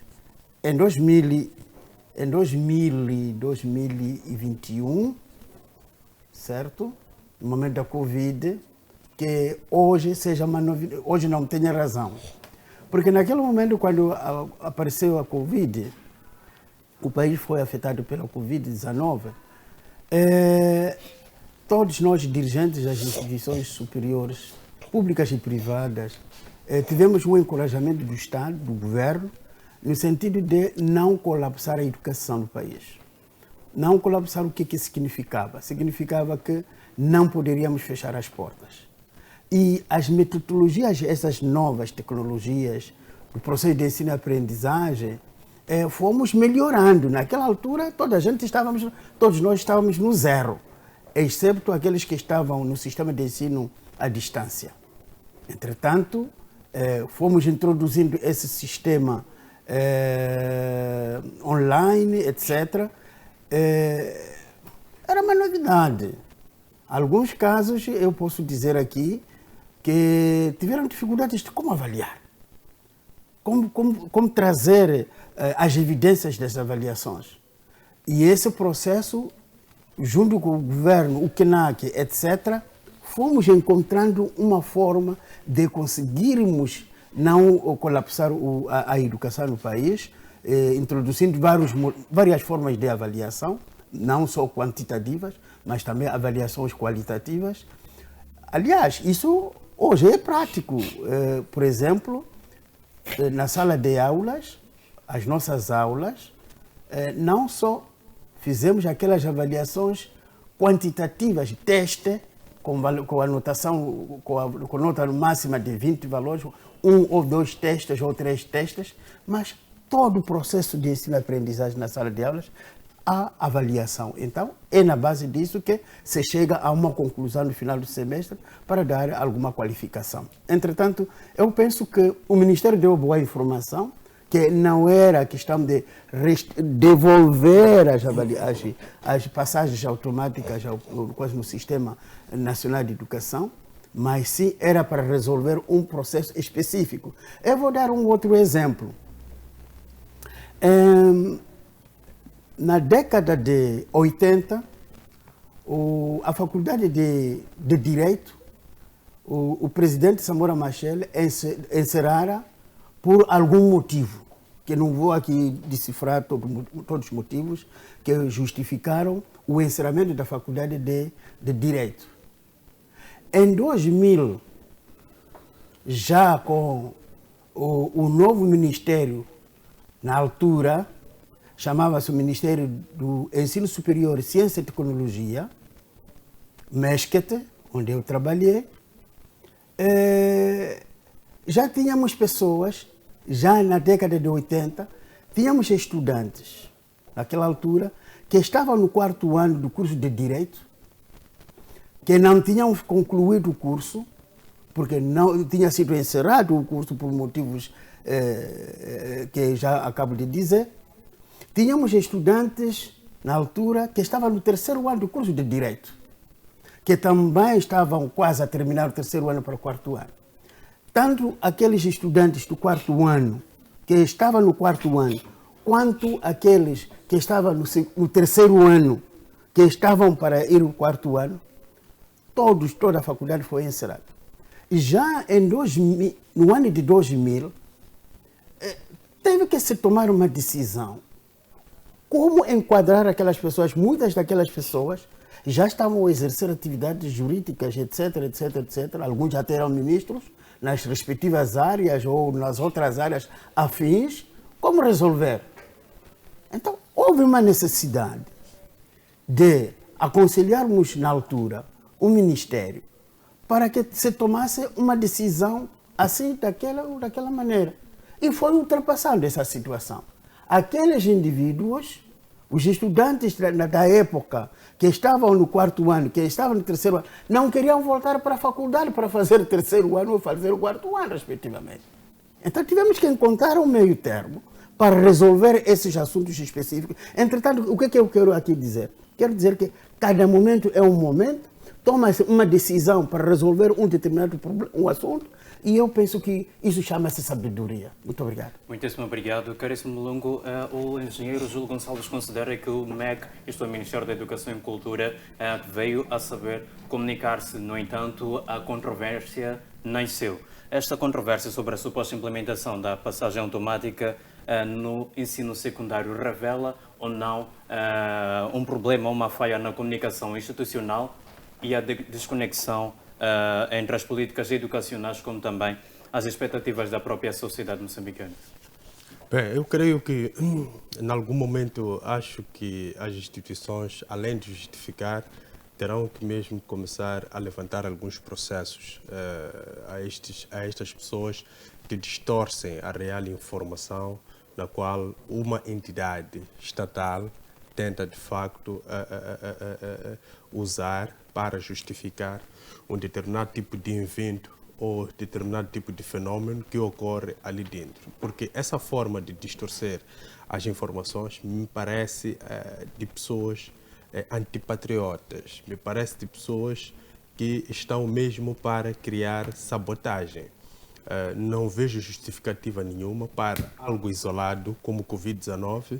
Speaker 2: em 2021, certo? No momento da Covid, que hoje seja uma novidade. Hoje não tenha razão. Porque naquele momento, quando apareceu a Covid, o país foi afetado pela Covid-19, todos nós, dirigentes das instituições superiores, públicas e privadas, tivemos um encorajamento do Estado, do governo, no sentido de não colapsar a educação do país. Não colapsar, o que significava? Significava que não poderíamos fechar as portas. E as metodologias, essas novas tecnologias, do processo de ensino e aprendizagem, fomos melhorando. Naquela altura, todos nós estávamos no zero, exceto aqueles que estavam no sistema de ensino à distância. Entretanto, fomos introduzindo esse sistema online, etc. Era uma novidade. Alguns casos, eu posso dizer aqui, que tiveram dificuldades de como avaliar, como trazer as evidências das avaliações. E esse processo, junto com o governo, o CNAC, etc., fomos encontrando uma forma de conseguirmos não colapsar a educação no país, introduzindo várias formas de avaliação, não só quantitativas, mas também avaliações qualitativas. Aliás, isso hoje é prático. Por exemplo, na sala de aulas, as nossas aulas, não só fizemos aquelas avaliações quantitativas, teste, com anotação, com nota máxima de 20 valores, 1 ou 2 testes ou 3 testes, mas todo o processo de ensino e aprendizagem na sala de aulas, há avaliação. Então, é na base disso que se chega a uma conclusão no final do semestre para dar alguma qualificação. Entretanto, eu penso que o Ministério deu boa informação, que não era a questão de devolver as passagens automáticas quase no Sistema Nacional de Educação, mas sim era para resolver um processo específico. Eu vou dar um outro exemplo. Na década de 80, a Faculdade de Direito, o presidente Samora Machel encerrara por algum motivo. que não vou aqui decifrar todos os motivos que justificaram o encerramento da Faculdade de Direito. Em 2000, já com o novo ministério, na altura, chamava-se o Ministério do Ensino Superior, Ciência e Tecnologia, MESCET, onde eu trabalhei, já tínhamos pessoas, já na década de 80, tínhamos estudantes, naquela altura, que estavam no 4º ano do curso de Direito, que não tinham concluído o curso, porque não tinha sido encerrado o curso por motivos que já acabo de dizer. Tínhamos estudantes, na altura, que estavam no 3º ano do curso de Direito, que também estavam quase a terminar o 3º ano para o 4º ano. Tanto aqueles estudantes do 4º ano, que estavam no 4º ano, quanto aqueles que estavam no 3º ano, que estavam para ir ao 4º ano, toda a faculdade foi encerrada. Já no ano de 2000, teve que se tomar uma decisão. Como enquadrar aquelas pessoas? Muitas daquelas pessoas já estavam a exercer atividades jurídicas, etc, etc, etc. Alguns já eram ministros nas respectivas áreas ou nas outras áreas afins. Como resolver? Então, houve uma necessidade de aconselharmos na altura o Ministério para que se tomasse uma decisão assim, daquela maneira. E foi ultrapassando essa situação. Aqueles indivíduos, os estudantes da época, que estavam no 4º ano, que estavam no 3º ano, não queriam voltar para a faculdade para fazer o 3º ano ou fazer o 4º ano, respectivamente. Então tivemos que encontrar um meio termo para resolver esses assuntos específicos. Entretanto, o que eu quero aqui dizer? Quero dizer que cada momento é um momento, toma-se uma decisão para resolver um determinado problema, um assunto, e eu penso que isso chama-se sabedoria. Muito obrigado.
Speaker 1: Muitíssimo obrigado. Caríssimo Lungo, o engenheiro Júlio Gonçalves considera que o MEC, isto é o Ministério da Educação e Cultura, veio a saber comunicar-se. No entanto, a controvérsia nasceu. Esta controvérsia sobre a suposta implementação da passagem automática no ensino secundário revela ou não um problema, uma falha na comunicação institucional e a desconexão entre as políticas educacionais como também as expectativas da própria sociedade moçambicana?
Speaker 3: Bem, eu creio que, em algum momento, acho que as instituições, além de justificar, terão que mesmo começar a levantar alguns processos a estas pessoas que distorcem a real informação na qual uma entidade estatal tenta, de facto, usar para justificar um determinado tipo de evento ou determinado tipo de fenômeno que ocorre ali dentro. Porque essa forma de distorcer as informações me parece de pessoas antipatriotas, me parece de pessoas que estão mesmo para criar sabotagem. Não vejo justificativa nenhuma para algo isolado como o Covid-19,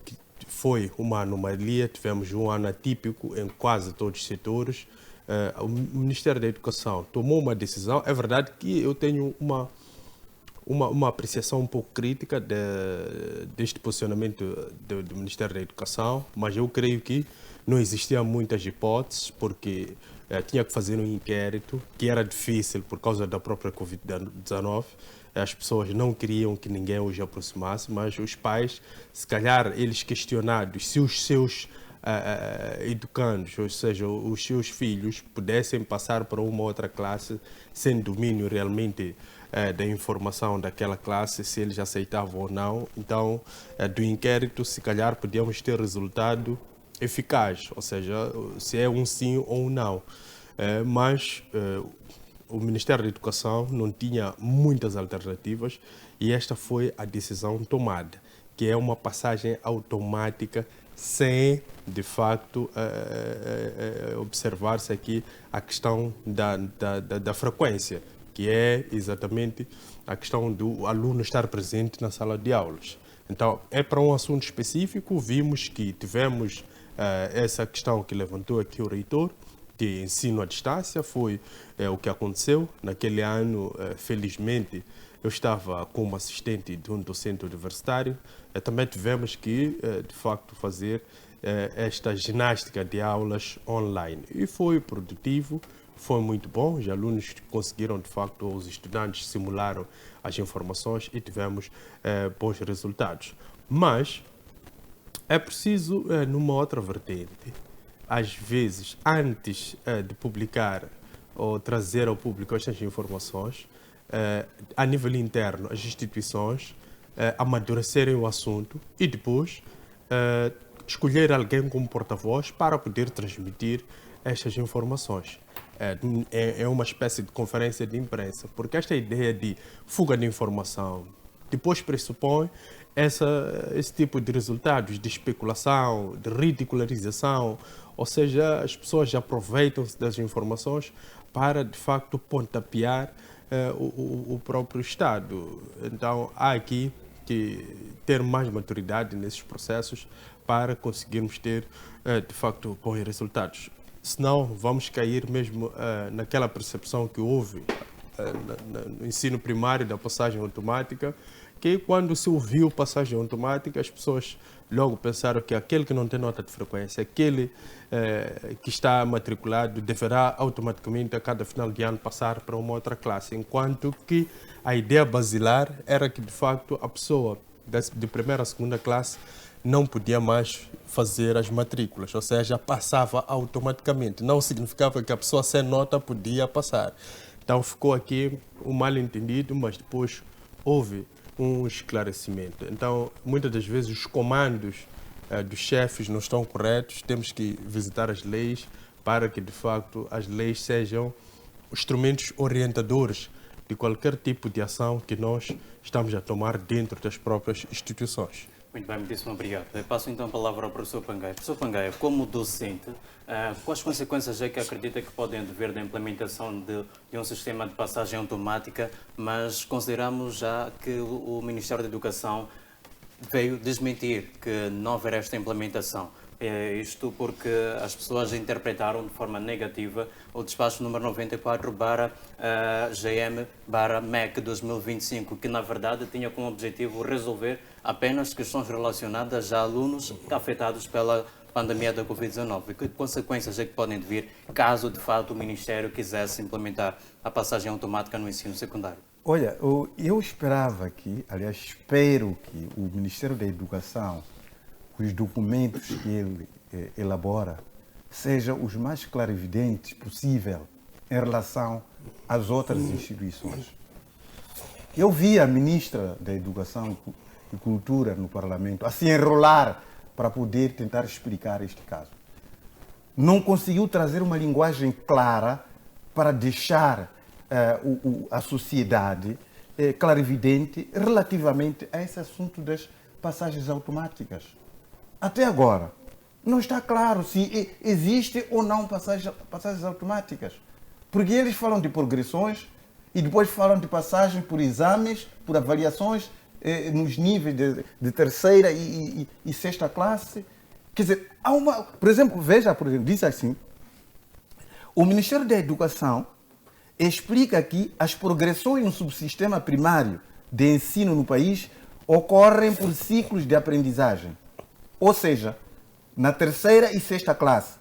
Speaker 3: que foi uma anomalia, tivemos um ano atípico em quase todos os setores. O Ministério da Educação tomou uma decisão. É verdade que eu tenho uma apreciação um pouco crítica deste posicionamento do Ministério da Educação, mas eu creio que não existiam muitas hipóteses, porque tinha que fazer um inquérito, que era difícil por causa da própria Covid-19. As pessoas não queriam que ninguém os aproximasse, mas os pais, se calhar eles questionados, se os seus educandos, ou seja, os seus filhos, pudessem passar para uma outra classe sem domínio realmente da informação daquela classe, se eles aceitavam ou não. Então, do inquérito, se calhar podíamos ter resultado eficaz, ou seja, se é um sim ou um não. Mas o Ministério da Educação não tinha muitas alternativas e esta foi a decisão tomada, que é uma passagem automática sem, de facto, observar-se aqui a questão da frequência, que é exatamente a questão do aluno estar presente na sala de aulas. Então, é para um assunto específico, vimos que tivemos essa questão que levantou aqui o reitor, de ensino à distância, foi o que aconteceu. Naquele ano, felizmente, eu estava como assistente de um docente universitário. Também tivemos que, de facto, fazer esta ginástica de aulas online. E foi produtivo, foi muito bom. Os alunos conseguiram, de facto, os estudantes simularam as informações e tivemos bons resultados. Mas é preciso, numa outra vertente, às vezes, antes de publicar ou trazer ao público estas informações, a nível interno, as instituições amadurecerem o assunto e depois escolher alguém como porta-voz para poder transmitir estas informações. É uma espécie de conferência de imprensa, porque esta ideia de fuga de informação depois pressupõe esse tipo de resultados de especulação, de ridicularização, ou seja, as pessoas aproveitam-se das informações para, de facto, pontapear o próprio Estado. Então, há aqui que ter mais maturidade nesses processos para conseguirmos ter, de facto, bons resultados. Senão, vamos cair mesmo naquela percepção que houve no ensino primário da passagem automática, que quando se ouviu passagem automática, as pessoas logo pensaram que aquele que não tem nota de frequência, aquele que está matriculado, deverá automaticamente, a cada final de ano, passar para uma outra classe, enquanto que a ideia basilar era que, de facto, a pessoa de primeira a segunda classe não podia mais fazer as matrículas, ou seja, passava automaticamente. Não significava que a pessoa sem nota podia passar. Então ficou aqui um mal-entendido, mas depois houve um esclarecimento. Então, muitas das vezes os comandos dos chefes não estão corretos, temos que visitar as leis para que, de facto, as leis sejam instrumentos orientadores de qualquer tipo de ação que nós estamos a tomar dentro das próprias instituições.
Speaker 1: Muito bem, muitíssimo obrigado. Eu passo então a palavra ao professor Pangaia. Professor Pangaia, como docente, quais consequências é que acredita que podem haver da implementação de um sistema de passagem automática, mas consideramos já que o Ministério da Educação veio desmentir que não haverá esta implementação. Isto porque as pessoas interpretaram de forma negativa o despacho número 94/GM/MEC 2025, que na verdade tinha como objetivo resolver apenas questões relacionadas a alunos afetados pela pandemia da Covid-19. E que consequências é que podem vir caso de fato o Ministério quisesse implementar a passagem automática no ensino secundário?
Speaker 4: Olha, eu esperava que, aliás, espero que o Ministério da Educação, os documentos que ele elabora, sejam os mais clarividentes possível em relação às outras instituições. Eu vi a ministra da Educação e Cultura no Parlamento a se enrolar para poder tentar explicar este caso. Não conseguiu trazer uma linguagem clara para deixar a sociedade clarividente relativamente a esse assunto das passagens automáticas. Até agora, não está claro se existe ou não passagens automáticas. Porque eles falam de progressões e depois falam de passagem por exames, por avaliações nos níveis de terceira e sexta classe. Quer dizer, há uma... Por exemplo, diz assim, o Ministério da Educação explica que as progressões no subsistema primário de ensino no país ocorrem por ciclos de aprendizagem. Ou seja, na terceira e sexta classe,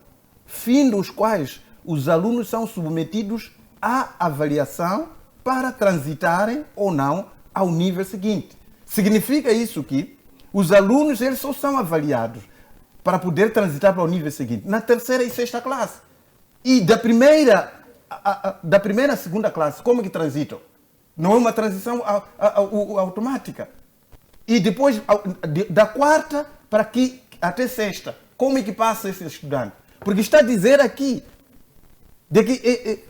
Speaker 4: fim dos quais os alunos são submetidos à avaliação para transitarem ou não ao nível seguinte. Significa isso que os alunos eles só são avaliados para poder transitar para o nível seguinte, na terceira e sexta classe. E da primeira à segunda classe, como que transitam? Não é uma transição automática. E depois, da quarta para aqui até sexta, como é que passa esse estudante? Porque está a dizer aqui de que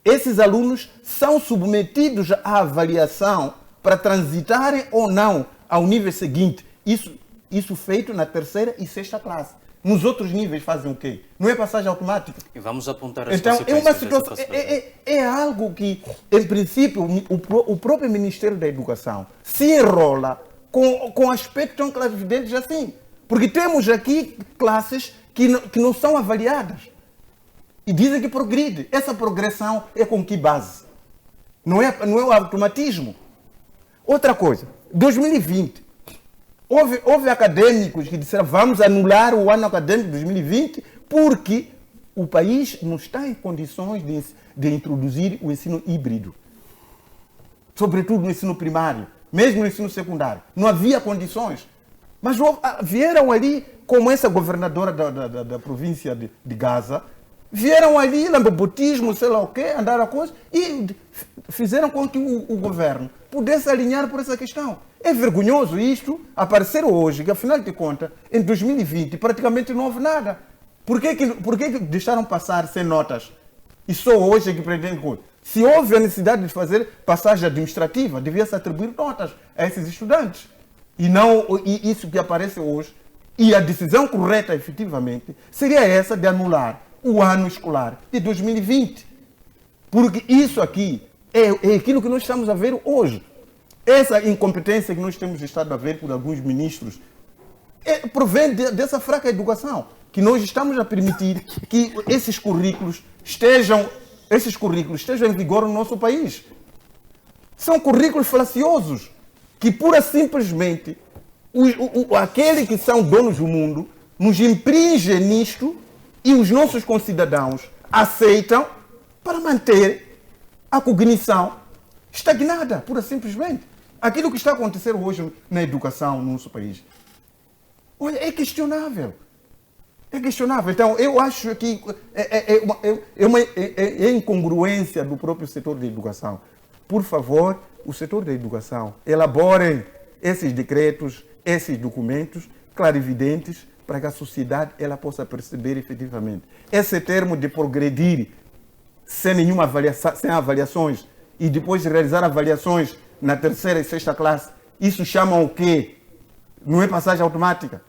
Speaker 4: esses alunos são submetidos à avaliação para transitarem ou não ao nível seguinte. Isso feito na terceira e sexta classe. Nos outros níveis fazem o quê? Não é passagem automática?
Speaker 1: E vamos apontar as
Speaker 4: então,
Speaker 1: consequências.
Speaker 4: É uma situação, é algo que, em princípio, o próprio Ministério da Educação se enrola com aspectos tão clarividentes assim. Porque temos aqui classes que não são avaliadas. E dizem que progride. Essa progressão é com que base? Não é o automatismo. Outra coisa, 2020, houve acadêmicos que disseram vamos anular o ano acadêmico de 2020 porque o país não está em condições de introduzir o ensino híbrido. Sobretudo no ensino primário, mesmo no ensino secundário. Não havia condições. Mas vieram ali, como essa governadora da província de Gaza, vieram ali, lambobotismo, sei lá o quê, andaram a coisa, e fizeram com que o governo pudesse alinhar por essa questão. É vergonhoso isto aparecer hoje, que afinal de contas, em 2020, praticamente não houve nada. Por que deixaram passar sem notas? E só hoje é que pretendem coisa? Se houve a necessidade de fazer passagem administrativa, devia-se atribuir notas a esses estudantes. E não isso que aparece hoje. E a decisão correta, efetivamente, seria essa de anular o ano escolar de 2020. Porque isso aqui é aquilo que nós estamos a ver hoje. Essa incompetência que nós temos estado a ver por alguns ministros provém dessa fraca educação, que nós estamos a permitir que esses currículos estejam em vigor no nosso país. São currículos falaciosos, que pura simplesmente aqueles que são donos do mundo nos impingem nisto e os nossos concidadãos aceitam para manter a cognição estagnada, pura simplesmente. Aquilo que está acontecendo hoje na educação no nosso país, olha, é questionável. É questionável. Então, eu acho que é incongruência do próprio setor da educação. Por favor, o setor da educação, elaborem esses decretos, esses documentos clarividentes para que a sociedade ela possa perceber efetivamente. Esse termo de progredir sem nenhuma avaliação, sem avaliações e depois realizar avaliações na terceira e sexta classe, isso chamam o quê? Não é passagem automática.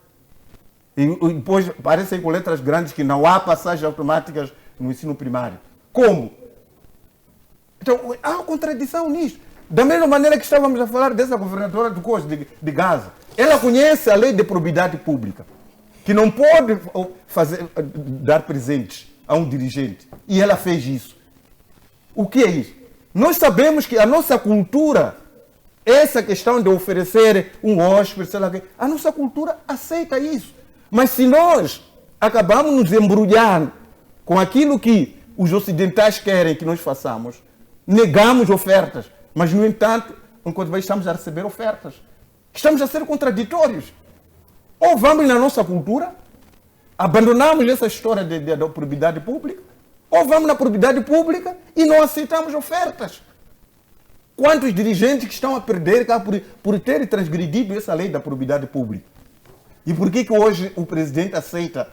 Speaker 4: E depois parecem com letras grandes que não há passagens automáticas no ensino primário. Como? Então, há uma contradição nisso. Da mesma maneira que estávamos a falar dessa governadora do Costa de Gaza. Ela conhece a lei de probidade pública, que não pode dar presentes a um dirigente. E ela fez isso. O que é isso? Nós sabemos que a nossa cultura, essa questão de oferecer um hóspede, sei lá o quê, a nossa cultura aceita isso. Mas se nós acabamos nos embrulhar com aquilo que os ocidentais querem que nós façamos, negamos ofertas, mas, no entanto, enquanto estamos a receber ofertas, estamos a ser contraditórios. Ou vamos na nossa cultura, abandonamos essa história da probidade pública, ou vamos na probidade pública e não aceitamos ofertas. Quantos dirigentes que estão a perder por ter transgredido essa lei da probidade pública? E por que hoje o presidente aceita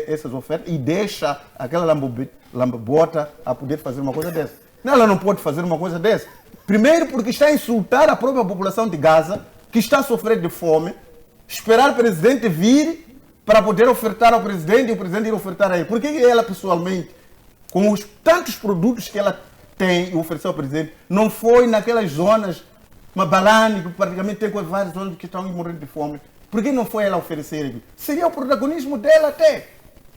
Speaker 4: essas ofertas e deixa aquela lambobota a poder fazer uma coisa dessa? Não, ela não pode fazer uma coisa dessa. Primeiro porque está a insultar a própria população de Gaza, que está a sofrer de fome, esperar o presidente vir para poder ofertar ao presidente e o presidente ir ofertar a ele. Por que ela pessoalmente, com os tantos produtos que ela tem e ofereceu ao presidente, não foi naquelas zonas, Mabalane, que praticamente tem várias zonas que estão morrendo de fome? Por que não foi ela oferecer aquilo? Seria o protagonismo dela até.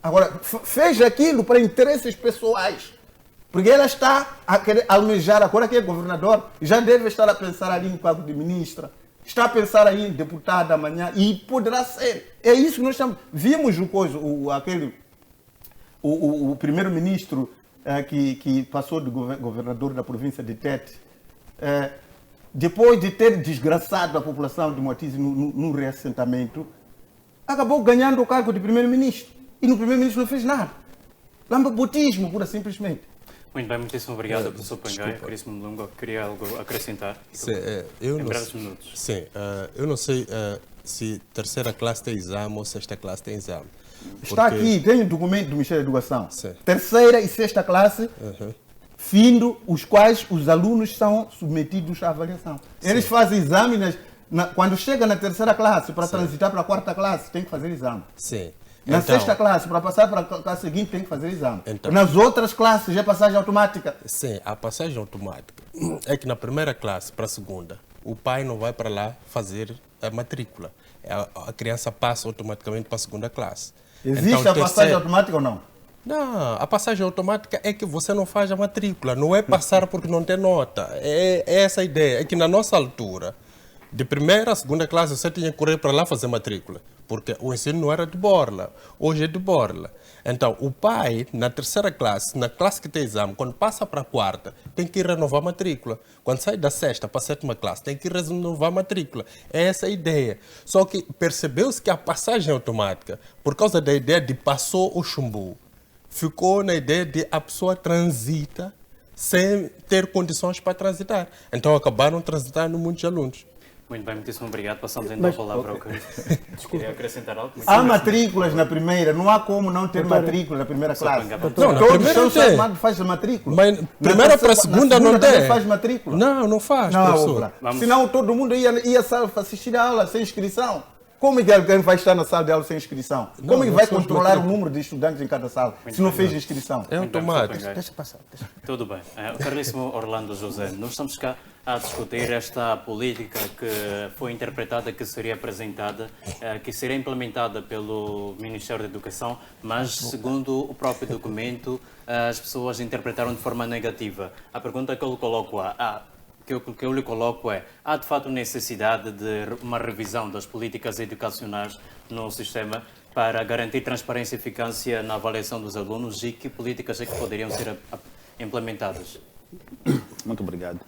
Speaker 4: Agora, fez aquilo para interesses pessoais. Porque ela está a querer almejar, agora que é governador, já deve estar a pensar ali em cargo de ministra, está a pensar aí em deputada amanhã, e poderá ser. É isso que nós estamos. Vimos o primeiro-ministro que passou de governador da província de Tete, depois de ter desgraçado a população de Moatize num reassentamento, acabou ganhando o cargo de primeiro-ministro. E no primeiro-ministro não fez nada. Lambobotismo, pura simplesmente.
Speaker 1: Muito bem, muitíssimo obrigado, professor Pangai. Caríssimo Mlungo, queria algo acrescentar?
Speaker 6: Sim,
Speaker 1: em breves minutos.
Speaker 6: Sim, eu não sei se terceira classe tem exame ou sexta classe tem exame.
Speaker 4: Está aqui, tem o documento do Ministério da Educação.
Speaker 6: Sim.
Speaker 4: Terceira e sexta classe, findo os quais os alunos são submetidos à avaliação. Sim. Eles fazem exame, quando chega na terceira classe, para transitar para a quarta classe, tem que fazer exame.
Speaker 6: Sim.
Speaker 4: Na sexta classe, para passar para a classe seguinte, tem que fazer exame. Então, nas outras classes, é passagem automática.
Speaker 6: Sim, a passagem automática é que na primeira classe para a segunda, o pai não vai para lá fazer a matrícula. A criança passa automaticamente para a segunda classe.
Speaker 4: Existe então, a passagem automática ou não?
Speaker 6: Não, a passagem automática é que você não faz a matrícula, não é passar porque não tem nota. É essa a ideia. É que na nossa altura, de primeira a segunda classe, você tinha que correr para lá fazer matrícula, porque o ensino não era de borla, hoje é de borla. Então, o pai, na terceira classe, na classe que tem exame, quando passa para a quarta, tem que renovar a matrícula. Quando sai da sexta para a sétima classe, tem que renovar a matrícula. É essa a ideia. Só que percebeu-se que a passagem automática, por causa da ideia de passou o chumbo, ficou na ideia de a pessoa transita sem ter condições para transitar. Então, acabaram transitando muitos alunos.
Speaker 1: Muito bem, muitíssimo obrigado. Passamos então a palavra ao Carlos. Queria acrescentar algo?
Speaker 7: Há matrículas na primeira, não há como não ter matrícula na primeira classe.
Speaker 1: Não,
Speaker 6: na
Speaker 7: Todos
Speaker 6: primeira
Speaker 7: são
Speaker 6: tem.
Speaker 7: chamados, faz a matrícula.
Speaker 6: Mas
Speaker 7: Na
Speaker 6: primeira para a
Speaker 7: terceira-
Speaker 6: segunda
Speaker 7: na
Speaker 6: não
Speaker 7: também
Speaker 6: tem.
Speaker 7: faz matrícula.
Speaker 6: Não faz,
Speaker 7: Não,
Speaker 6: professor.
Speaker 7: Opa.
Speaker 1: Vamos.
Speaker 7: Senão todo mundo ia só assistir a aula sem inscrição. Como é que alguém vai estar na sala de aula sem inscrição? Como é que
Speaker 6: não
Speaker 7: vai
Speaker 6: são os
Speaker 7: controlar o
Speaker 6: matrículas.
Speaker 7: número de estudantes em cada sala se não fez inscrição?
Speaker 6: É
Speaker 1: Muito bem,
Speaker 6: automático.
Speaker 1: muito bem.
Speaker 7: Deixa passar.
Speaker 1: Tudo bem. Caríssimo Orlando José, nós estamos cá a discutir esta política que foi interpretada, que seria apresentada, que seria implementada pelo Ministério da Educação, mas, segundo o próprio documento, as pessoas interpretaram de forma negativa. A pergunta que eu lhe coloco que eu lhe coloco é: há de fato necessidade de uma revisão das políticas educacionais no sistema para garantir transparência e eficácia na avaliação dos alunos, e que políticas é que poderiam ser implementadas?
Speaker 5: Muito obrigado.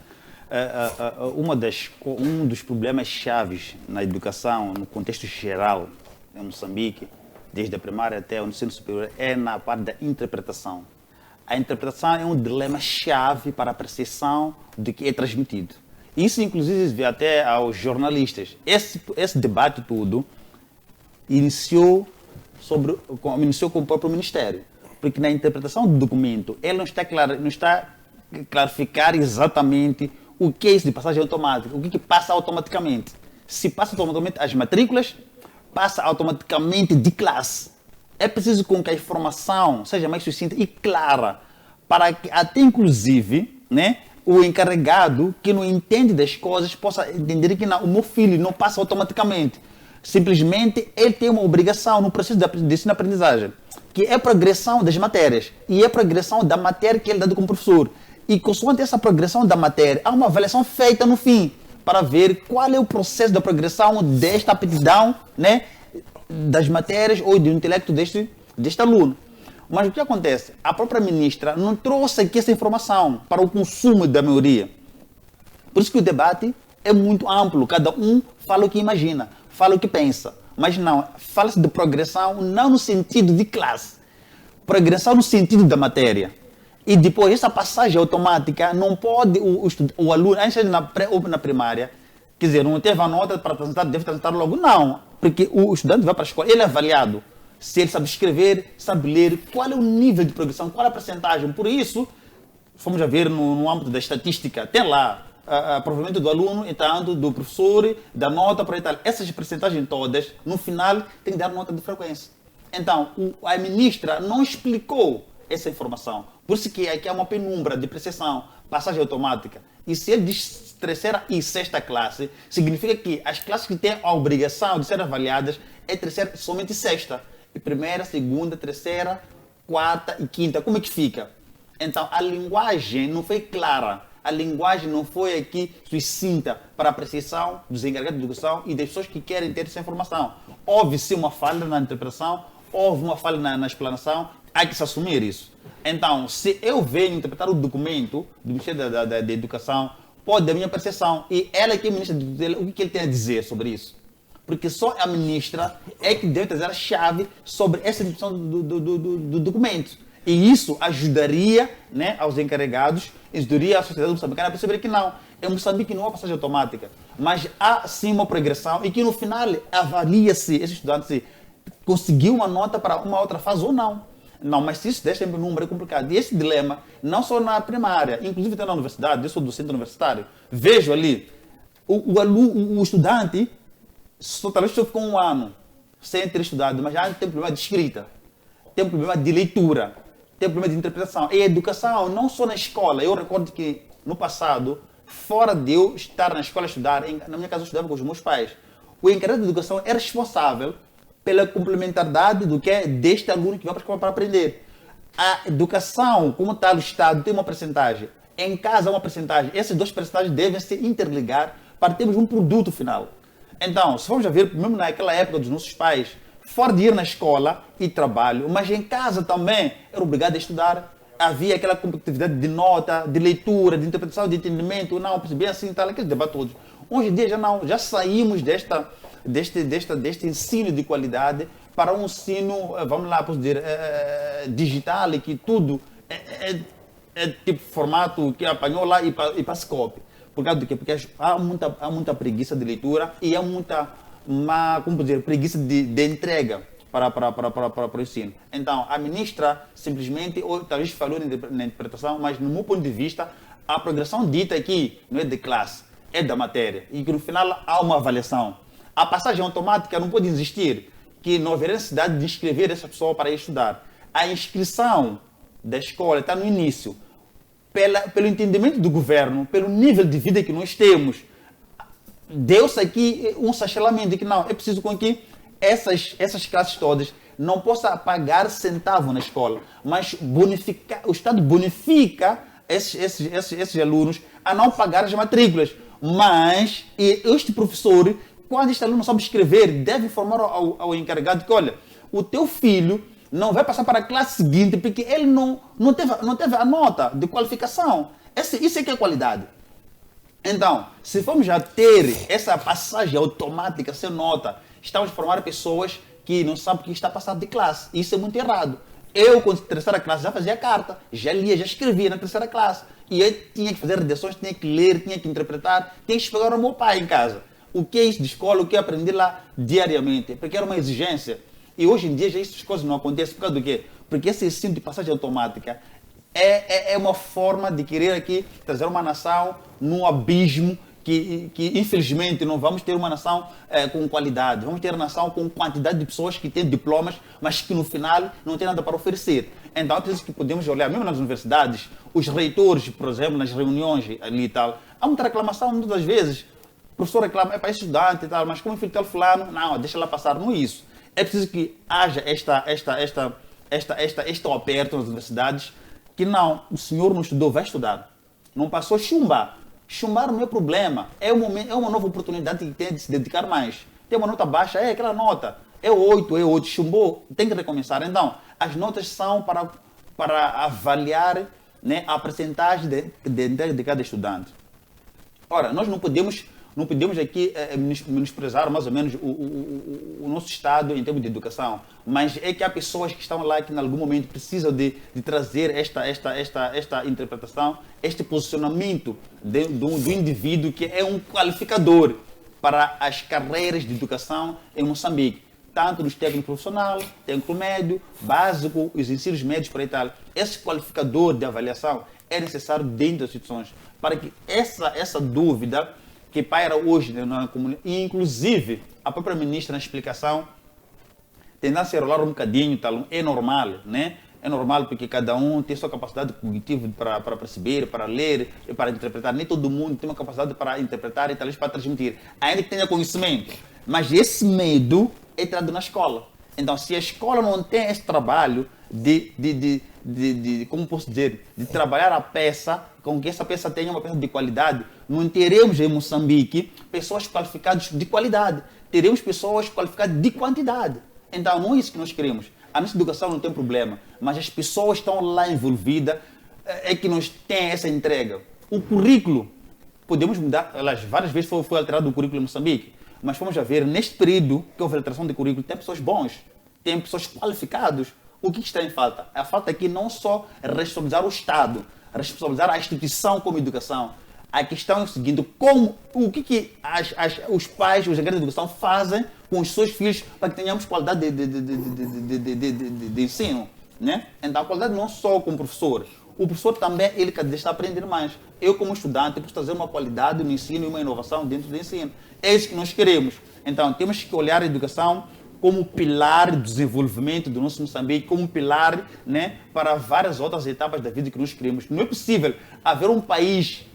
Speaker 5: Um dos problemas chaves na educação, no contexto geral, em Moçambique, desde a primária até o ensino superior, é na parte da interpretação. A interpretação é um dilema chave para a percepção do que é transmitido. Isso, inclusive, vê até aos jornalistas. Esse debate todo iniciou com o próprio Ministério, porque na interpretação do documento ele não está a clarificar exatamente o que é isso de passagem automática, o que passa automaticamente. Se passa automaticamente as matrículas, passa automaticamente de classe. É preciso com que a informação seja mais sucinta e clara, para que até inclusive, né, o encarregado que não entende das coisas possa entender que não, o meu filho não passa automaticamente. Simplesmente ele tem uma obrigação no processo de ensino-aprendizagem, que é a progressão das matérias e é a progressão da matéria que ele dá como professor. E consoante essa progressão da matéria, há uma avaliação feita no fim, para ver qual é o processo da progressão desta aptidão, né, das matérias ou do intelecto deste aluno. Mas o que acontece? A própria ministra não trouxe aqui essa informação para o consumo da maioria. Por isso que o debate é muito amplo, cada um fala o que imagina, fala o que pensa. Mas não, fala-se de progressão não no sentido de classe, progressão no sentido da matéria. E depois, essa passagem automática não pode o aluno, antes de na pré ou na primária, quer dizer, não teve a nota para transitar, deve transitar logo. Não, porque o estudante vai para a escola, ele é avaliado. Se ele sabe escrever, sabe ler, qual é o nível de progressão, qual é a percentagem. Por isso, fomos a ver no âmbito da estatística, tem lá aproveitamento do aluno, tanto do professor, da nota para tal. Essas percentagens todas, no final, tem que dar nota de frequência. Então, a ministra não explicou essa informação. Por isso que aqui há uma penumbra de percepção, passagem automática. E se ele diz terceira e sexta classe, significa que as classes que têm a obrigação de ser avaliadas é terceira, somente sexta. E primeira, segunda, terceira, quarta e quinta. Como é que fica? Então, a linguagem não foi clara. A linguagem não foi aqui sucinta para a apreciação dos encarregados de educação e das pessoas que querem ter essa informação. Houve sim uma falha na interpretação, houve uma falha na explanação, há que se assumir isso. Então, se eu venho interpretar o documento do Ministério da Educação, pode dar a minha percepção, e ela que é ministra da tutela, o que ele tem a dizer sobre isso? Porque só a ministra é que deve trazer a chave sobre essa discussão do documento. E isso ajudaria, né, aos encarregados, ajudaria a sociedade moçambicana a perceber que não, em Moçambique não há passagem automática, mas há sim uma progressão e que no final avalia-se esse estudante se conseguiu uma nota para uma outra fase ou não. Não, mas se isso der sempre um número é complicado. E esse dilema, não só na primária, inclusive até na universidade, eu sou docente universitário, vejo ali, o estudante talvez só ficou um ano sem ter estudado, mas já tem problema de escrita, tem problema de leitura, tem problema de interpretação. E a educação, não só na escola, eu recordo que no passado, fora de eu estar na escola a estudar, na minha casa eu estudava com os meus pais, o encarregado de educação é responsável pela complementaridade do que é deste aluno que vai para a escola para aprender. A educação, como está no Estado, tem uma percentagem. Em casa, uma percentagem. Essas duas percentagens devem se interligar para termos um produto final. Então, se formos a ver, mesmo naquela época dos nossos pais, fora de ir na escola e trabalho, mas em casa também era obrigado a estudar. Havia aquela competitividade de nota, de leitura, de interpretação, de entendimento. Não, percebi assim, tal, aqueles debates todos. Hoje em dia já não, já saímos deste ensino de qualidade para um ensino, vamos lá, posso dizer, digital, e que tudo é tipo formato que apanhou lá e para se copia. Por causa do quê? Porque há muita preguiça de leitura e há muita como dizer, preguiça de entrega para o ensino. Então, a ministra simplesmente, ou talvez falou na interpretação, mas no meu ponto de vista, a progressão dita aqui não é de classe, é da matéria. E que no final há uma avaliação. A passagem automática não pode existir, que não haverá necessidade de inscrever essa pessoa para ir estudar. A inscrição da escola está no início. Pelo entendimento do governo, pelo nível de vida que nós temos, deu-se aqui um sachelamento de que não, é preciso com que essas classes todas não possam pagar centavo na escola, mas o Estado bonifica esses alunos a não pagar as matrículas. Mas este professor, quando este aluno sabe escrever, deve informar ao encarregado que, olha, o teu filho não vai passar para a classe seguinte porque ele não teve a nota de qualificação. Isso é que é qualidade. Então, se formos já ter essa passagem automática sem nota, estamos a formar pessoas que não sabem o que está passando de classe. Isso é muito errado. Eu, com a terceira classe, já fazia carta, já lia, já escrevia na terceira classe. E eu tinha que fazer redações, tinha que ler, tinha que interpretar, tinha que explicar ao meu pai em casa. O que é isso de escola, o que eu aprendi lá diariamente, porque era uma exigência. E hoje em dia já essas coisas não acontecem. Por causa do quê? Porque esse ensino de passagem automática é uma forma de querer aqui trazer uma nação num abismo que infelizmente não vamos ter uma nação com qualidade. Vamos ter uma nação com quantidade de pessoas que têm diplomas, mas que no final não têm nada para oferecer. Então, é preciso que podemos olhar, mesmo nas universidades, os reitores, por exemplo, nas reuniões ali e tal, há muita reclamação muitas das vezes. O professor reclama, é para estudante e tal, mas como filho tal fulano, não, deixa lá passar, não é isso. É preciso que haja este aperto nas universidades, que não, o senhor não estudou, vai estudar. Não passou, chumba. Chumbar não é problema. É uma nova oportunidade que tem de se dedicar mais. Tem uma nota baixa, aquela nota. É 8, chumbou, tem que recomeçar. Então, as notas são para avaliar, né, a percentagem de cada estudante. Ora, nós não podemos aqui menosprezar mais ou menos o nosso Estado em termos de educação, mas é que há pessoas que estão lá que em algum momento precisam de trazer esta interpretação, este posicionamento do indivíduo que é um qualificador para as carreiras de educação em Moçambique, tanto nos técnicos profissional, técnico médio, básico, os ensinos médios para e tal. Esse qualificador de avaliação é necessário dentro das instituições para que essa dúvida que paira hoje na comunidade, e inclusive a própria ministra na explicação, tentando se enrolar um bocadinho, tal, é normal, né? É normal porque cada um tem sua capacidade cognitiva para perceber, para ler e para interpretar. Nem todo mundo tem uma capacidade para interpretar e talvez para transmitir, ainda que tenha conhecimento. Mas esse medo é tirado na escola. Então, se a escola não tem esse trabalho como posso dizer, de trabalhar a peça, com que essa peça tenha uma peça de qualidade, não teremos em Moçambique pessoas qualificadas de qualidade, teremos pessoas qualificadas de quantidade. Então, não é isso que nós queremos. A nossa educação não tem problema, mas as pessoas estão lá envolvidas, é que nós temos essa entrega. O currículo, podemos mudar, várias vezes foi alterado o currículo em Moçambique, mas vamos ver, neste período que houve alteração de currículo, tem pessoas bons, tem pessoas qualificadas. O que está em falta? A falta aqui não só responsabilizar o Estado, responsabilizar a instituição como educação. A questão é o seguinte, o que os pais, os agentes de educação fazem com os seus filhos para que tenhamos qualidade de ensino, né? Então, a qualidade não só com o professor. O professor também, ele está aprendendo mais. Eu, como estudante, preciso trazer uma qualidade no ensino e uma inovação dentro do ensino. É isso que nós queremos. Então, temos que olhar a educação como pilar do desenvolvimento do nosso Moçambique, como pilar, né, para várias outras etapas da vida que nós queremos. Não é possível haver um país,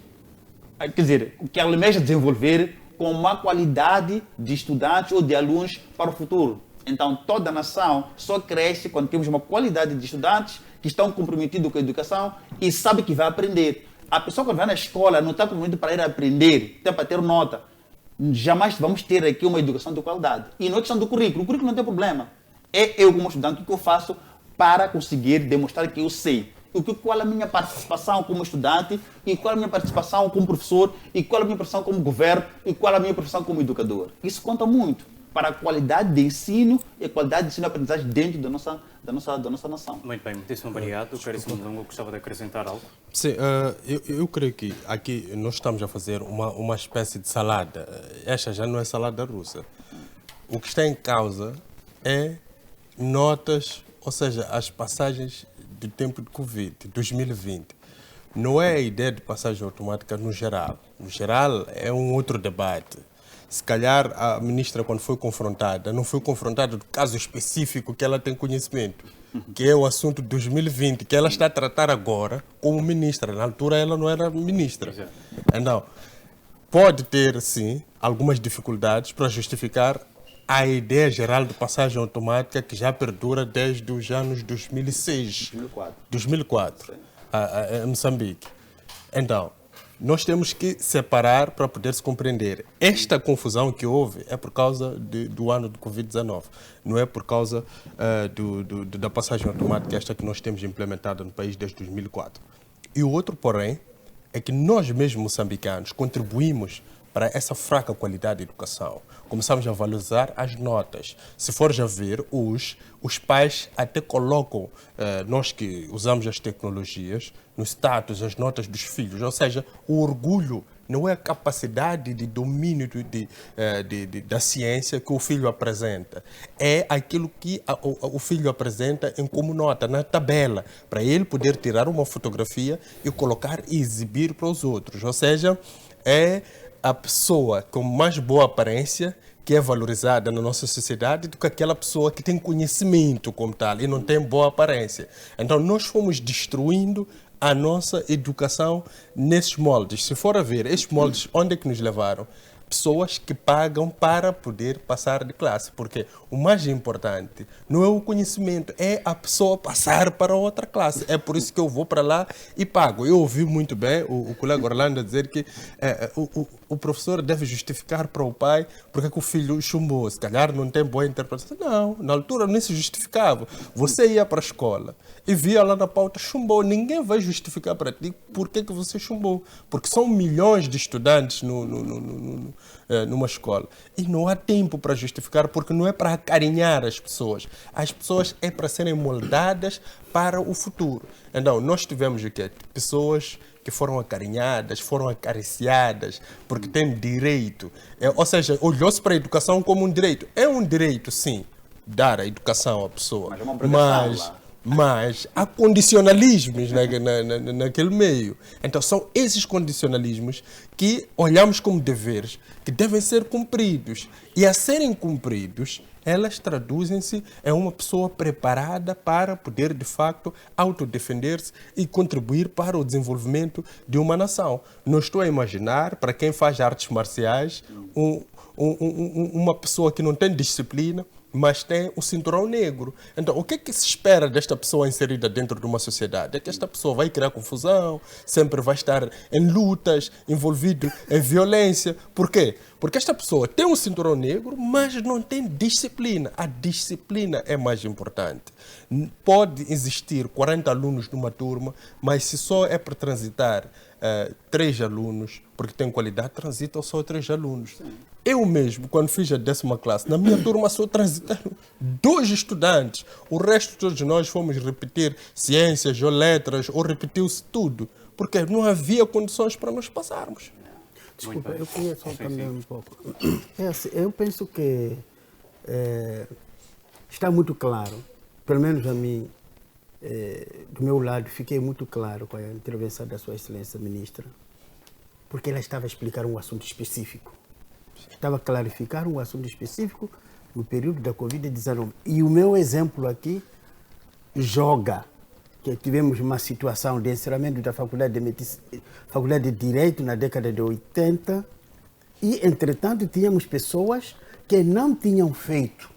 Speaker 5: quer dizer, que almeja desenvolver com uma qualidade de estudantes ou de alunos para o futuro. Então, toda a nação só cresce quando temos uma qualidade de estudantes que estão comprometidos com a educação e sabe que vai aprender. A pessoa que vai na escola não está comprometida para ir aprender, até para ter nota. Jamais vamos ter aqui uma educação de qualidade. E não é questão do currículo. O currículo não tem problema. É eu, como estudante, o que eu faço para conseguir demonstrar que eu sei. Qual é a minha participação como estudante, e qual é a minha participação como professor, e qual é a minha participação como governo, e qual é a minha participação como educador. Isso conta muito para a qualidade de ensino e a qualidade de ensino e aprendizagem dentro da nossa nação.
Speaker 1: Muito bem, muitíssimo obrigado. Caríssimo Lungo, gostava de acrescentar algo?
Speaker 6: Sim, eu creio que aqui nós estamos a fazer uma espécie de salada. Esta já não é salada russa. O que está em causa é notas, ou seja, as passagens do tempo de Covid, 2020. Não é a ideia de passagem automática no geral. No geral é um outro debate. Se calhar a ministra, quando foi confrontada, não foi confrontada do caso específico que ela tem conhecimento, que é o assunto de 2020, que ela está a tratar agora como ministra. Na altura ela não era ministra. Então, pode ter, sim, algumas dificuldades para justificar a ideia geral de passagem automática que já perdura desde os anos 2006. 2004, em Moçambique. Então, nós temos que separar para poder se compreender. Esta confusão que houve é por causa do ano de Covid-19, não é por causa da passagem automática esta que nós temos implementada no país desde 2004. E o outro, porém, é que nós mesmos moçambicanos contribuímos para essa fraca qualidade de educação. Começamos a valorizar as notas. Se fores a ver, os pais até colocam, nós que usamos as tecnologias, no status, as notas dos filhos. Ou seja, o orgulho não é a capacidade de domínio da ciência que o filho apresenta. É aquilo que o filho apresenta em como nota, na tabela, para ele poder tirar uma fotografia e colocar e exibir para os outros. Ou seja, é a pessoa com mais boa aparência que é valorizada na nossa sociedade do que aquela pessoa que tem conhecimento como tal e não tem boa aparência. Então nós fomos destruindo a nossa educação nesses moldes. Se for a ver, estes moldes, onde é que nos levaram? Pessoas que pagam para poder passar de classe, porque o mais importante não é o conhecimento, é a pessoa passar para outra classe. É por isso que eu vou para lá e pago. Eu ouvi muito bem o colega Orlando dizer que o professor deve justificar para o pai porque é que o filho chumbou. Se calhar não tem boa interpretação. Não, na altura nem se justificava. Você ia para a escola e via lá na pauta chumbou. Ninguém vai justificar para ti por que você chumbou. Porque são milhões de estudantes numa escola. E não há tempo para justificar, porque não é para acarinhar as pessoas. As pessoas é para serem moldadas para o futuro. Então, nós tivemos o quê? Pessoas que foram acarinhadas, foram acariciadas, porque têm direito. Ou seja, olhou-se para a educação como um direito. É um direito, sim, dar a educação à pessoa.
Speaker 5: Mas é uma obrigação,
Speaker 6: mas há condicionalismos naquele meio. Então são esses condicionalismos que olhamos como deveres, que devem ser cumpridos. E a serem cumpridos, elas traduzem-se em uma pessoa preparada para poder, de facto, autodefender-se e contribuir para o desenvolvimento de uma nação. Não estou a imaginar, para quem faz artes marciais, uma pessoa que não tem disciplina, mas tem o cinturão negro. Então, o que é que se espera desta pessoa inserida dentro de uma sociedade? É que esta pessoa vai criar confusão, sempre vai estar em lutas, envolvido em violência. Por quê? Porque esta pessoa tem um cinturão negro, mas não tem disciplina. A disciplina é mais importante. Pode existir 40 alunos numa turma, mas se só é para transitar 3 alunos, porque tem qualidade, transitam só 3 alunos. Eu mesmo, quando fiz a 10ª classe, na minha turma só transitaram 2 estudantes. O resto, todos nós fomos repetir ciências ou letras, ou repetiu-se tudo, porque não havia condições para nós passarmos.
Speaker 2: Desculpa, eu queria só também um pouco. Assim, eu penso que está muito claro, pelo menos a mim, do meu lado, fiquei muito claro com a intervenção da Sua Excelência Ministra, porque ela estava a explicar um assunto específico. Estava a clarificar um assunto específico no período da Covid-19. E o meu exemplo aqui joga, que tivemos uma situação de encerramento da Faculdade de Direito na década de 80 e, entretanto, tínhamos pessoas que não tinham feito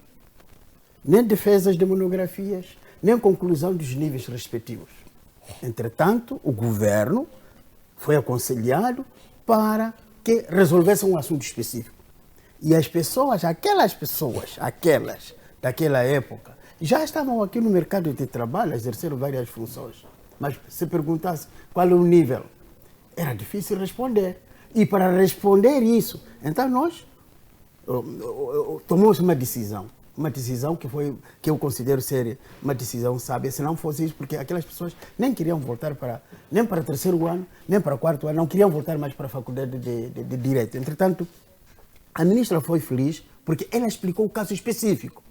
Speaker 2: nem defesas de monografias, nem conclusão dos níveis respectivos. Entretanto, o governo foi aconselhado para que resolvesse um assunto específico. E as pessoas, aquelas daquela época, já estavam aqui no mercado de trabalho, exerceram várias funções. Mas se perguntasse qual é o nível, era difícil responder. E para responder isso, então nós tomamos uma decisão que eu considero ser uma decisão sábia. Se não fosse isso, porque aquelas pessoas nem queriam voltar nem para o terceiro ano, nem para o quarto ano, não queriam voltar mais para a faculdade de Direito. Entretanto, a ministra foi feliz porque ela explicou o caso específico.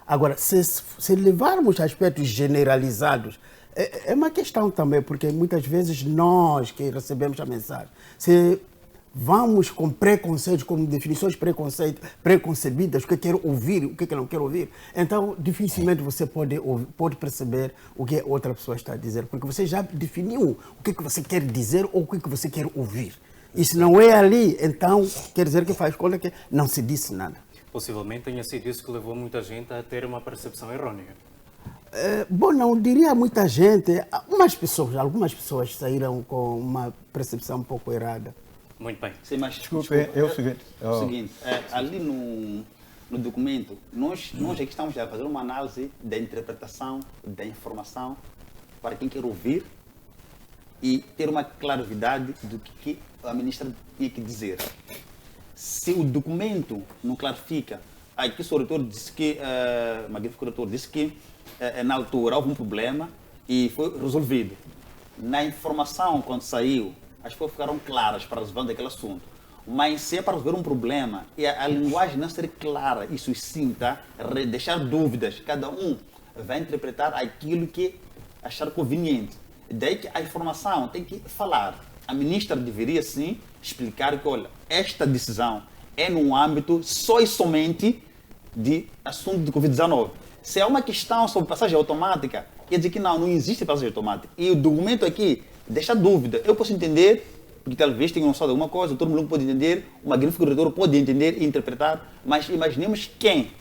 Speaker 2: Agora, se levarmos aspectos generalizados, é uma questão também, porque muitas vezes nós que recebemos a mensagem, se vamos com preconceitos, com definições preconcebidas, o que quero ouvir, o que não quero ouvir, então dificilmente você pode perceber o que a outra pessoa está a dizer, porque você já definiu o que você quer dizer ou o que você quer ouvir. E se não é ali, então quer dizer que faz conta que não se disse nada.
Speaker 1: Possivelmente tenha sido isso que levou muita gente a ter uma percepção errônea.
Speaker 2: Bom, não diria muita gente. Algumas pessoas saíram com uma percepção um pouco errada.
Speaker 1: Muito bem.
Speaker 5: Sim, mas
Speaker 7: Desculpe, é o seguinte.
Speaker 5: o seguinte, ali no documento, nós aqui estamos a fazer uma análise da interpretação da informação para quem quer ouvir e ter uma claridade do que a ministra tinha que dizer. Se o documento não clarifica, aqui o reitor disse que, o magnífico reitor disse que na altura houve um problema e foi resolvido. Na informação, quando saiu, as pessoas ficaram claras para resolver aquele assunto. Mas se é para resolver um problema e a linguagem não ser clara e sucinta, deixar dúvidas, cada um vai interpretar aquilo que achar conveniente. Daí que a informação tem que falar. A ministra deveria, sim, explicar que, olha, esta decisão é no âmbito só e somente de assunto de Covid-19. Se é uma questão sobre passagem automática, quer dizer que não existe passagem automática. E o documento aqui deixa dúvida. Eu posso entender, porque talvez tenha noção de alguma coisa, o Dr. Mulungu pode entender, o magnífico reitor pode entender e interpretar, mas imaginemos quem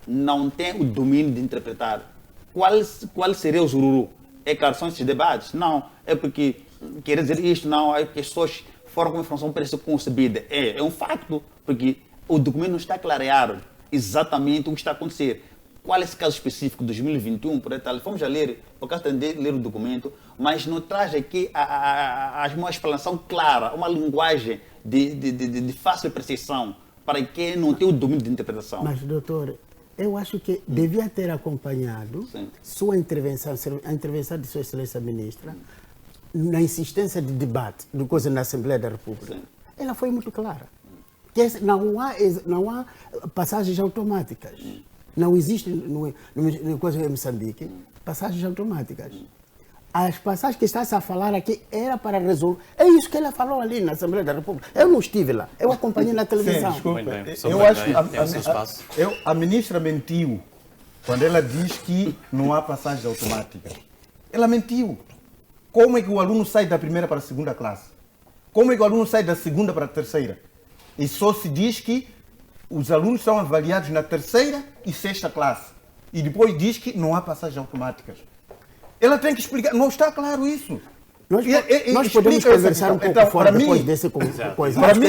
Speaker 5: não tem o domínio de interpretar. Qual seria o zururu? É claro, são esses debates? Não, é porque quer dizer isto, não, as pessoas foram com a informação pré-concebida. É um facto, porque o documento não está a clarear exatamente o que está a acontecer. Qual é esse caso específico de 2021, por tal? Fomos a ler, por causa de ler o documento, mas não traz aqui uma explanação clara, uma linguagem de fácil percepção para quem não tem o domínio de interpretação.
Speaker 2: Mas, doutor, eu acho que devia ter acompanhado sua intervenção, a intervenção de Sua Excelência Ministra, na insistência de debate do coisa na Assembleia da República.
Speaker 5: Sim.
Speaker 2: Ela foi muito clara. Que não há passagens automáticas. Não existe no coisa de Moçambique passagens automáticas. As passagens que está a falar aqui era para resolver. É isso que ela falou ali na Assembleia da República. Eu não estive lá, eu acompanhei na televisão.
Speaker 7: Sim, desculpa.
Speaker 1: Muito bem.
Speaker 7: Eu acho que
Speaker 1: a
Speaker 7: a ministra mentiu quando ela diz que não há passagens automáticas. Ela mentiu. Como é que o aluno sai da primeira para a segunda classe? Como é que o aluno sai da segunda para a terceira? E só se diz que os alunos são avaliados na terceira e sexta classe. E depois diz que não há passagens automáticas. Ela tem que explicar. Não está claro isso.
Speaker 2: Nós podemos conversar um pouco fora depois desse coisa.
Speaker 7: Para mim,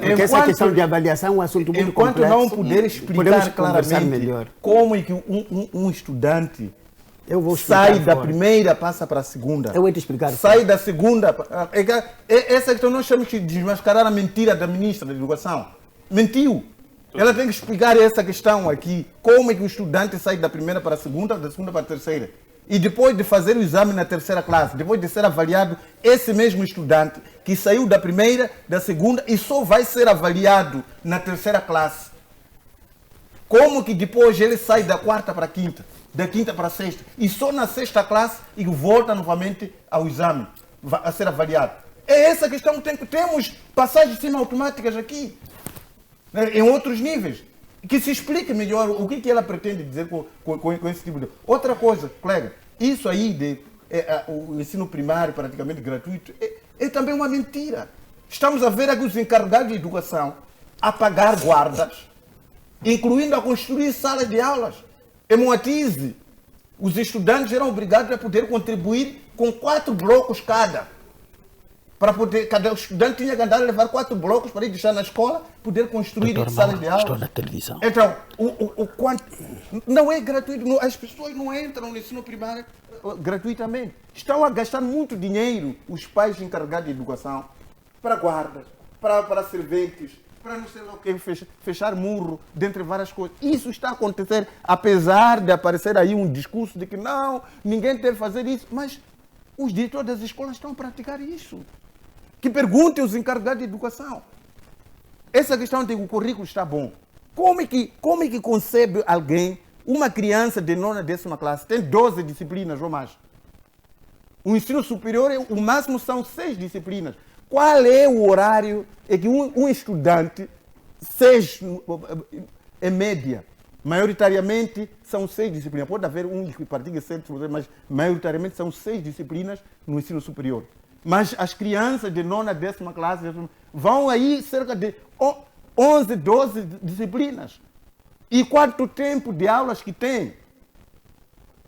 Speaker 2: porque essa questão de avaliação é um assunto muito complexo.
Speaker 7: Enquanto não puder explicar claramente como é que um estudante sai da primeira, passa para a segunda.
Speaker 2: Eu vou te explicar.
Speaker 7: Sai da segunda. Essa questão nós chamamos de desmascarar a mentira da ministra da Educação. Mentiu. Ela tem que explicar essa questão aqui. Como é que o estudante sai da primeira para a segunda, da segunda para a terceira. E depois de fazer o exame na terceira classe, depois de ser avaliado, esse mesmo estudante que saiu da primeira, da segunda e só vai ser avaliado na terceira classe. Como que depois ele sai da quarta para a quinta, da quinta para a sexta, e só na sexta classe e volta novamente ao exame, a ser avaliado. É essa questão que temos passagens semiautomáticas aqui, né, em outros níveis. Que se explique melhor o que ela pretende dizer com esse tipo de... Outra coisa, colega, isso aí o ensino primário praticamente gratuito é também uma mentira. Estamos a ver aqui os encarregados de educação a pagar guardas, incluindo a construir salas de aulas. Em Moatize, os estudantes eram obrigados a poder contribuir com 4 blocos cada. Para poder, cada estudante tinha que andar a levar 4 blocos para ir deixar na escola, poder construir salas de
Speaker 2: Estou
Speaker 7: aula.
Speaker 2: na televisão.
Speaker 7: Então, o quanto não é gratuito, as pessoas não entram no ensino primário gratuitamente. Estão a gastar muito dinheiro, os pais encarregados de educação, para guardas, para serventes, para não sei lá o que, fechar muro, dentre várias coisas. Isso está a acontecer, apesar de aparecer aí um discurso de que não, ninguém deve fazer isso, mas os diretores das escolas estão a praticar isso. Que perguntem os encarregados de educação. Essa questão de que o currículo está bom. Como é que concebe alguém, uma criança de 9ª, 10ª classe, tem 12 disciplinas ou mais? O ensino superior, o máximo são 6 disciplinas. Qual é o horário em que um estudante, 6 em média, maioritariamente são 6 disciplinas. Pode haver um que pratica 7, mas maioritariamente são 6 disciplinas no ensino superior. Mas as crianças de 9ª, 10ª classe vão aí cerca de 11, 12 disciplinas. E quanto tempo de aulas que tem?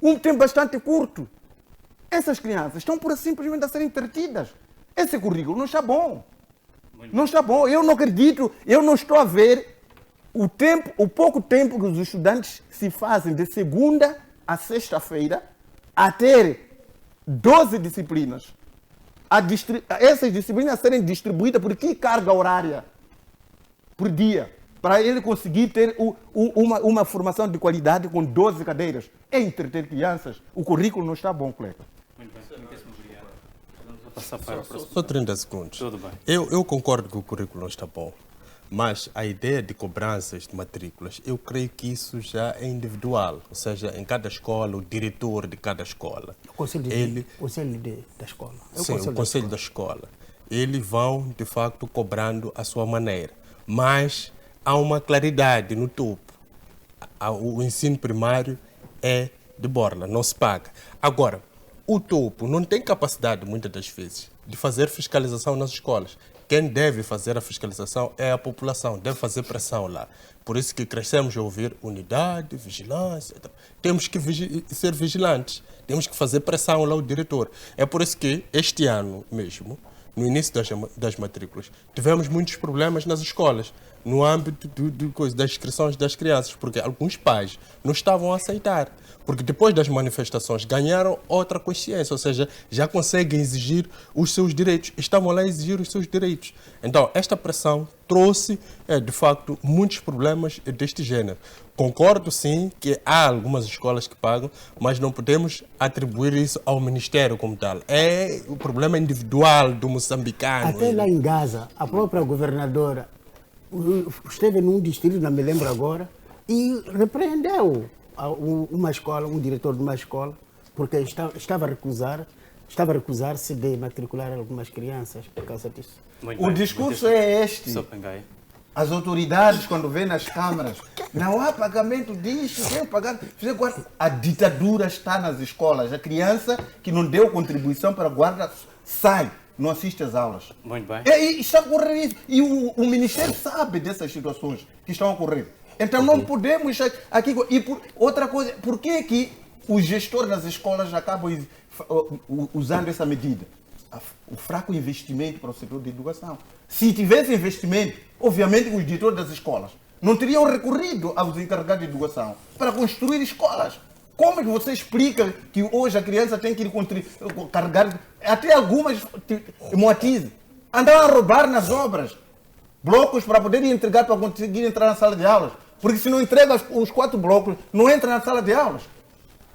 Speaker 7: Um tempo bastante curto. Essas crianças estão por simplesmente a serem entretidas. Esse currículo não está bom. Não está bom. Eu não acredito, eu não estou a ver o pouco tempo que os estudantes se fazem de segunda a sexta-feira a ter 12 disciplinas. Essas disciplinas serem distribuídas por que carga horária por dia, para ele conseguir ter uma formação de qualidade com 12 cadeiras. É entreter crianças. O currículo não está bom, colega.
Speaker 1: Muito bem, muitíssimo obrigado. Vamos passar para o próximo.
Speaker 6: Só 30 segundos.
Speaker 1: Tudo bem.
Speaker 6: Eu concordo que o currículo não está bom, mas a ideia de cobranças de matrículas, eu creio que isso já é individual. Ou seja, em cada escola, o diretor de cada escola.
Speaker 2: O conselho, da escola.
Speaker 6: Sim, o conselho da escola. Eles vão, de facto, cobrando a sua maneira. Mas há uma claridade no topo. O ensino primário é de borla, não se paga. Agora, o topo não tem capacidade, muitas das vezes, de fazer fiscalização nas escolas. Quem deve fazer a fiscalização é a população, deve fazer pressão lá. Por isso que crescemos a ouvir unidade, vigilância. Temos que ser vigilantes, temos que fazer pressão lá ao diretor. É por isso que este ano mesmo, no início das matrículas, tivemos muitos problemas nas escolas, no âmbito das inscrições das crianças, porque alguns pais não estavam a aceitar, porque depois das manifestações ganharam outra consciência, ou seja, já conseguem exigir os seus direitos, estavam lá a exigir os seus direitos. Então, esta pressão trouxe, de facto, muitos problemas deste género. Concordo, sim, que há algumas escolas que pagam, mas não podemos atribuir isso ao Ministério como tal. É o problema individual do moçambicano.
Speaker 2: Até lá em Gaza, a própria governadora esteve num distrito, não me lembro agora, e repreendeu uma escola, um diretor de uma escola, porque estava a recusar-se de matricular algumas crianças por causa disso.
Speaker 7: O discurso é este.
Speaker 1: Só Pangaia.
Speaker 7: As autoridades, quando vêm nas câmaras, não há pagamento disso, tem pagar. A ditadura está nas escolas. A criança que não deu contribuição para a guarda sai, não assiste às aulas.
Speaker 1: Muito bem.
Speaker 7: E está a ocorrer isso. E o Ministério sabe dessas situações que estão a ocorrer. Então não podemos aqui. E outra coisa, por que os gestores das escolas acabam usando essa medida? O fraco investimento para o setor de educação. Se tivesse investimento, obviamente os diretores das escolas não teriam recorrido aos encarregados de educação para construir escolas. Como é que você explica que hoje a criança tem que ir carregar, até algumas Moatize, andaram a roubar nas obras, blocos para poder entregar para conseguir entrar na sala de aulas? Porque se não entrega os 4 blocos, não entra na sala de aulas.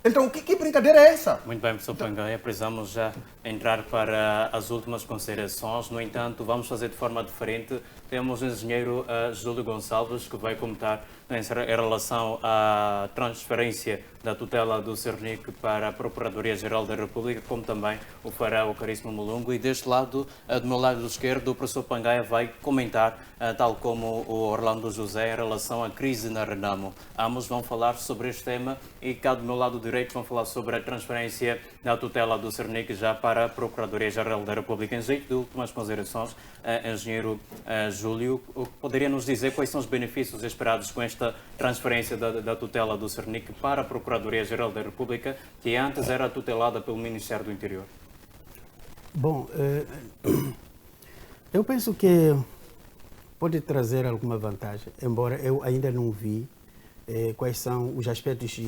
Speaker 7: Então, que brincadeira é essa?
Speaker 1: Muito bem, professor Pangaia, precisamos já entrar para as últimas considerações. No entanto, vamos fazer de forma diferente. Temos o engenheiro Júlio Gonçalves, que vai comentar em relação à transferência da tutela do Cernic para a Procuradoria-Geral da República, como também o fará o Caríssimo Mulungu. E deste lado, do meu lado esquerdo, o professor Pangaia vai comentar, tal como o Orlando José, em relação à crise na Renamo. Ambos vão falar sobre este tema e cá do meu lado direito vão falar sobre a transferência da tutela do Cernic já para a Procuradoria-Geral da República. Em jeito de últimas considerações, engenheiro Júlio, poderia nos dizer quais são os benefícios esperados com esta transferência da tutela do Cernic para a Procuradoria-Geral da República, que antes era tutelada pelo Ministério do Interior?
Speaker 2: Bom, eu penso que pode trazer alguma vantagem, embora eu ainda não vi quais são os aspectos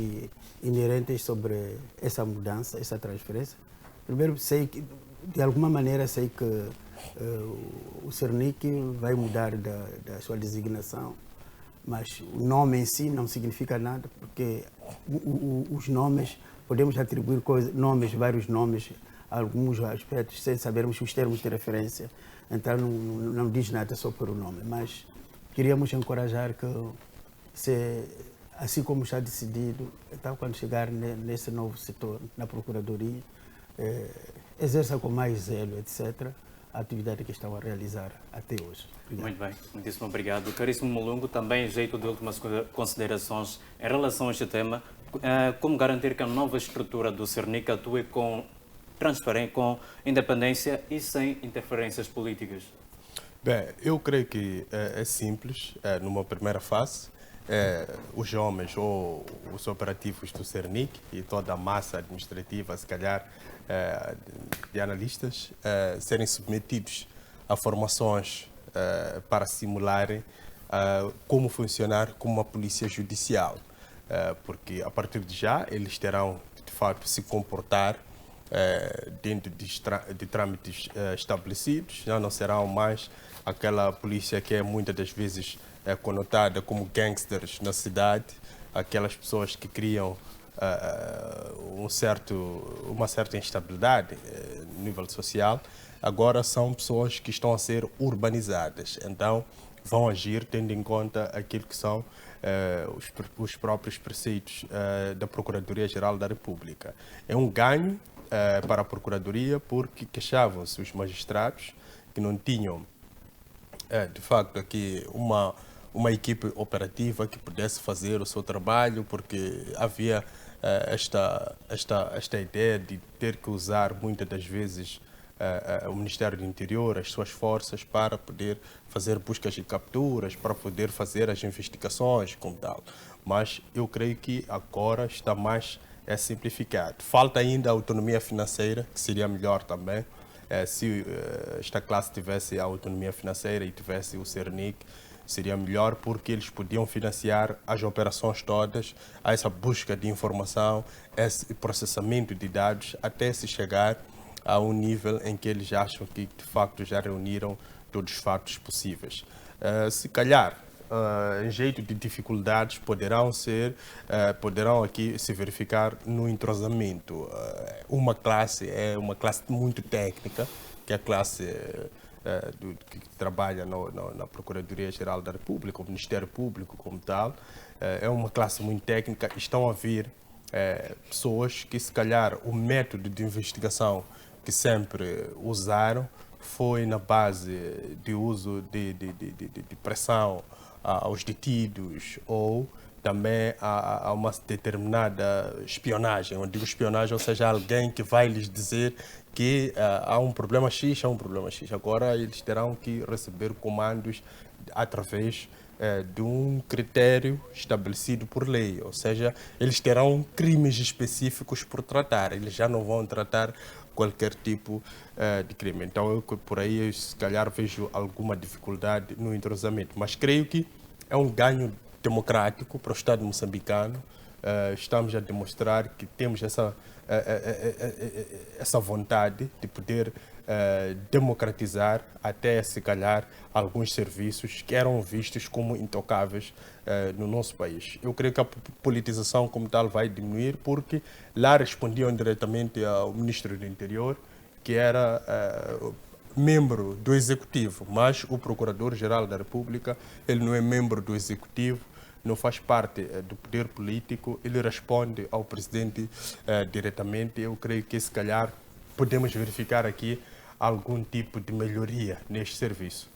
Speaker 2: inerentes sobre essa mudança, essa transferência. Primeiro, sei que, de alguma maneira, sei que o Cernic vai mudar da sua designação, mas o nome em si não significa nada, porque os nomes, podemos atribuir vários nomes, a alguns aspectos, sem sabermos os termos de referência. Então, não diz nada só por o nome, mas queríamos encorajar que, assim como está decidido, então, quando chegar nesse novo setor, na Procuradoria, exerça com mais zelo, etc., a atividade que estão a realizar até hoje. Obrigado.
Speaker 1: Muito bem, muitíssimo obrigado. Caríssimo Mulungo, também em jeito de últimas considerações em relação a este tema, como garantir que a nova estrutura do Cernic atue com transparência, com independência e sem interferências políticas?
Speaker 6: Bem, eu creio que é simples, numa primeira fase, os homens ou os operativos do Cernic e toda a massa administrativa, se calhar, de analistas, serem submetidos a formações para simularem como funcionar como uma polícia judicial, porque a partir de já eles terão, de facto, se comportar dentro de trâmites estabelecidos, já não serão mais aquela polícia que é muitas das vezes conotada como gangsters na cidade, aquelas pessoas que criam uma certa instabilidade no nível social. Agora são pessoas que estão a ser urbanizadas, então vão agir tendo em conta aquilo que são os próprios preceitos da Procuradoria-Geral da República. É um ganho para a Procuradoria, porque queixavam-se os magistrados que não tinham, de facto, aqui uma equipe operativa que pudesse fazer o seu trabalho, porque havia esta ideia de ter que usar muitas das vezes o Ministério do Interior, as suas forças, para poder fazer buscas e capturas, para poder fazer as investigações como tal. Mas eu creio que agora está mais simplificado. Falta ainda a autonomia financeira, que seria melhor também. Se esta classe tivesse a autonomia financeira e tivesse o Cernic, seria melhor, porque eles podiam financiar as operações todas, essa busca de informação, esse processamento de dados, até se chegar a um nível em que eles acham que, de facto, já reuniram todos os fatos possíveis. Se calhar, em jeito de dificuldades, poderão aqui se verificar no entrosamento. Uma classe é uma classe muito técnica, que é a classe que trabalha na Procuradoria-Geral da República, o Ministério Público como tal. É uma classe muito técnica. Estão a vir pessoas que, se calhar, o método de investigação que sempre usaram foi na base de uso de pressão aos detidos, ou também a uma determinada espionagem. Eu digo espionagem, ou seja, alguém que vai lhes dizer que há um problema X, há um problema X. Agora eles terão que receber comandos através de um critério estabelecido por lei, ou seja, eles terão crimes específicos por tratar, eles já não vão tratar qualquer tipo de crime. Então, eu por aí, se calhar, vejo alguma dificuldade no entrosamento, mas creio que é um ganho democrático para o Estado moçambicano. Estamos a demonstrar que temos essa vontade de poder democratizar até, se calhar, alguns serviços que eram vistos como intocáveis no nosso país. Eu creio que a politização como tal vai diminuir, porque lá respondiam diretamente ao Ministro do Interior, que era membro do Executivo, mas o Procurador-Geral da República, ele não é membro do Executivo, não faz parte do poder político, ele responde ao Presidente diretamente. Eu creio que, se calhar, podemos verificar aqui algum tipo de melhoria neste serviço.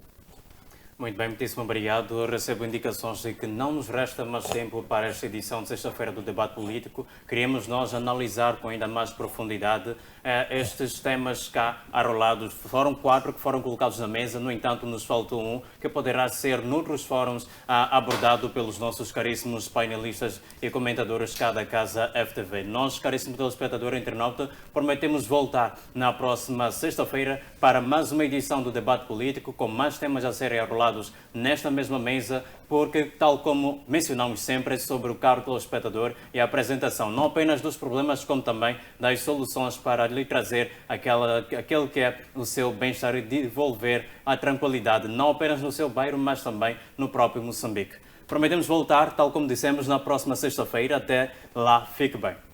Speaker 1: Muito bem, muitíssimo obrigado. Recebo indicações de que não nos resta mais tempo para esta edição de sexta-feira do debate político. Queríamos nós analisar com ainda mais profundidade estes temas cá arrolados. Foram 4 que foram colocados na mesa, no entanto nos faltou um que poderá ser noutros fóruns abordado pelos nossos caríssimos painelistas e comentadores cá da Casa FTV. Nós, caríssimo telespectador e internauta, prometemos voltar na próxima sexta-feira para mais uma edição do debate político com mais temas a serem arrolados nesta mesma mesa, porque, tal como mencionamos sempre, é sobre o caro telespectador e a apresentação não apenas dos problemas, como também das soluções para lhe trazer aquele que é o seu bem-estar e devolver a tranquilidade, não apenas no seu bairro, mas também no próprio Moçambique. Prometemos voltar, tal como dissemos, na próxima sexta-feira. Até lá, fique bem.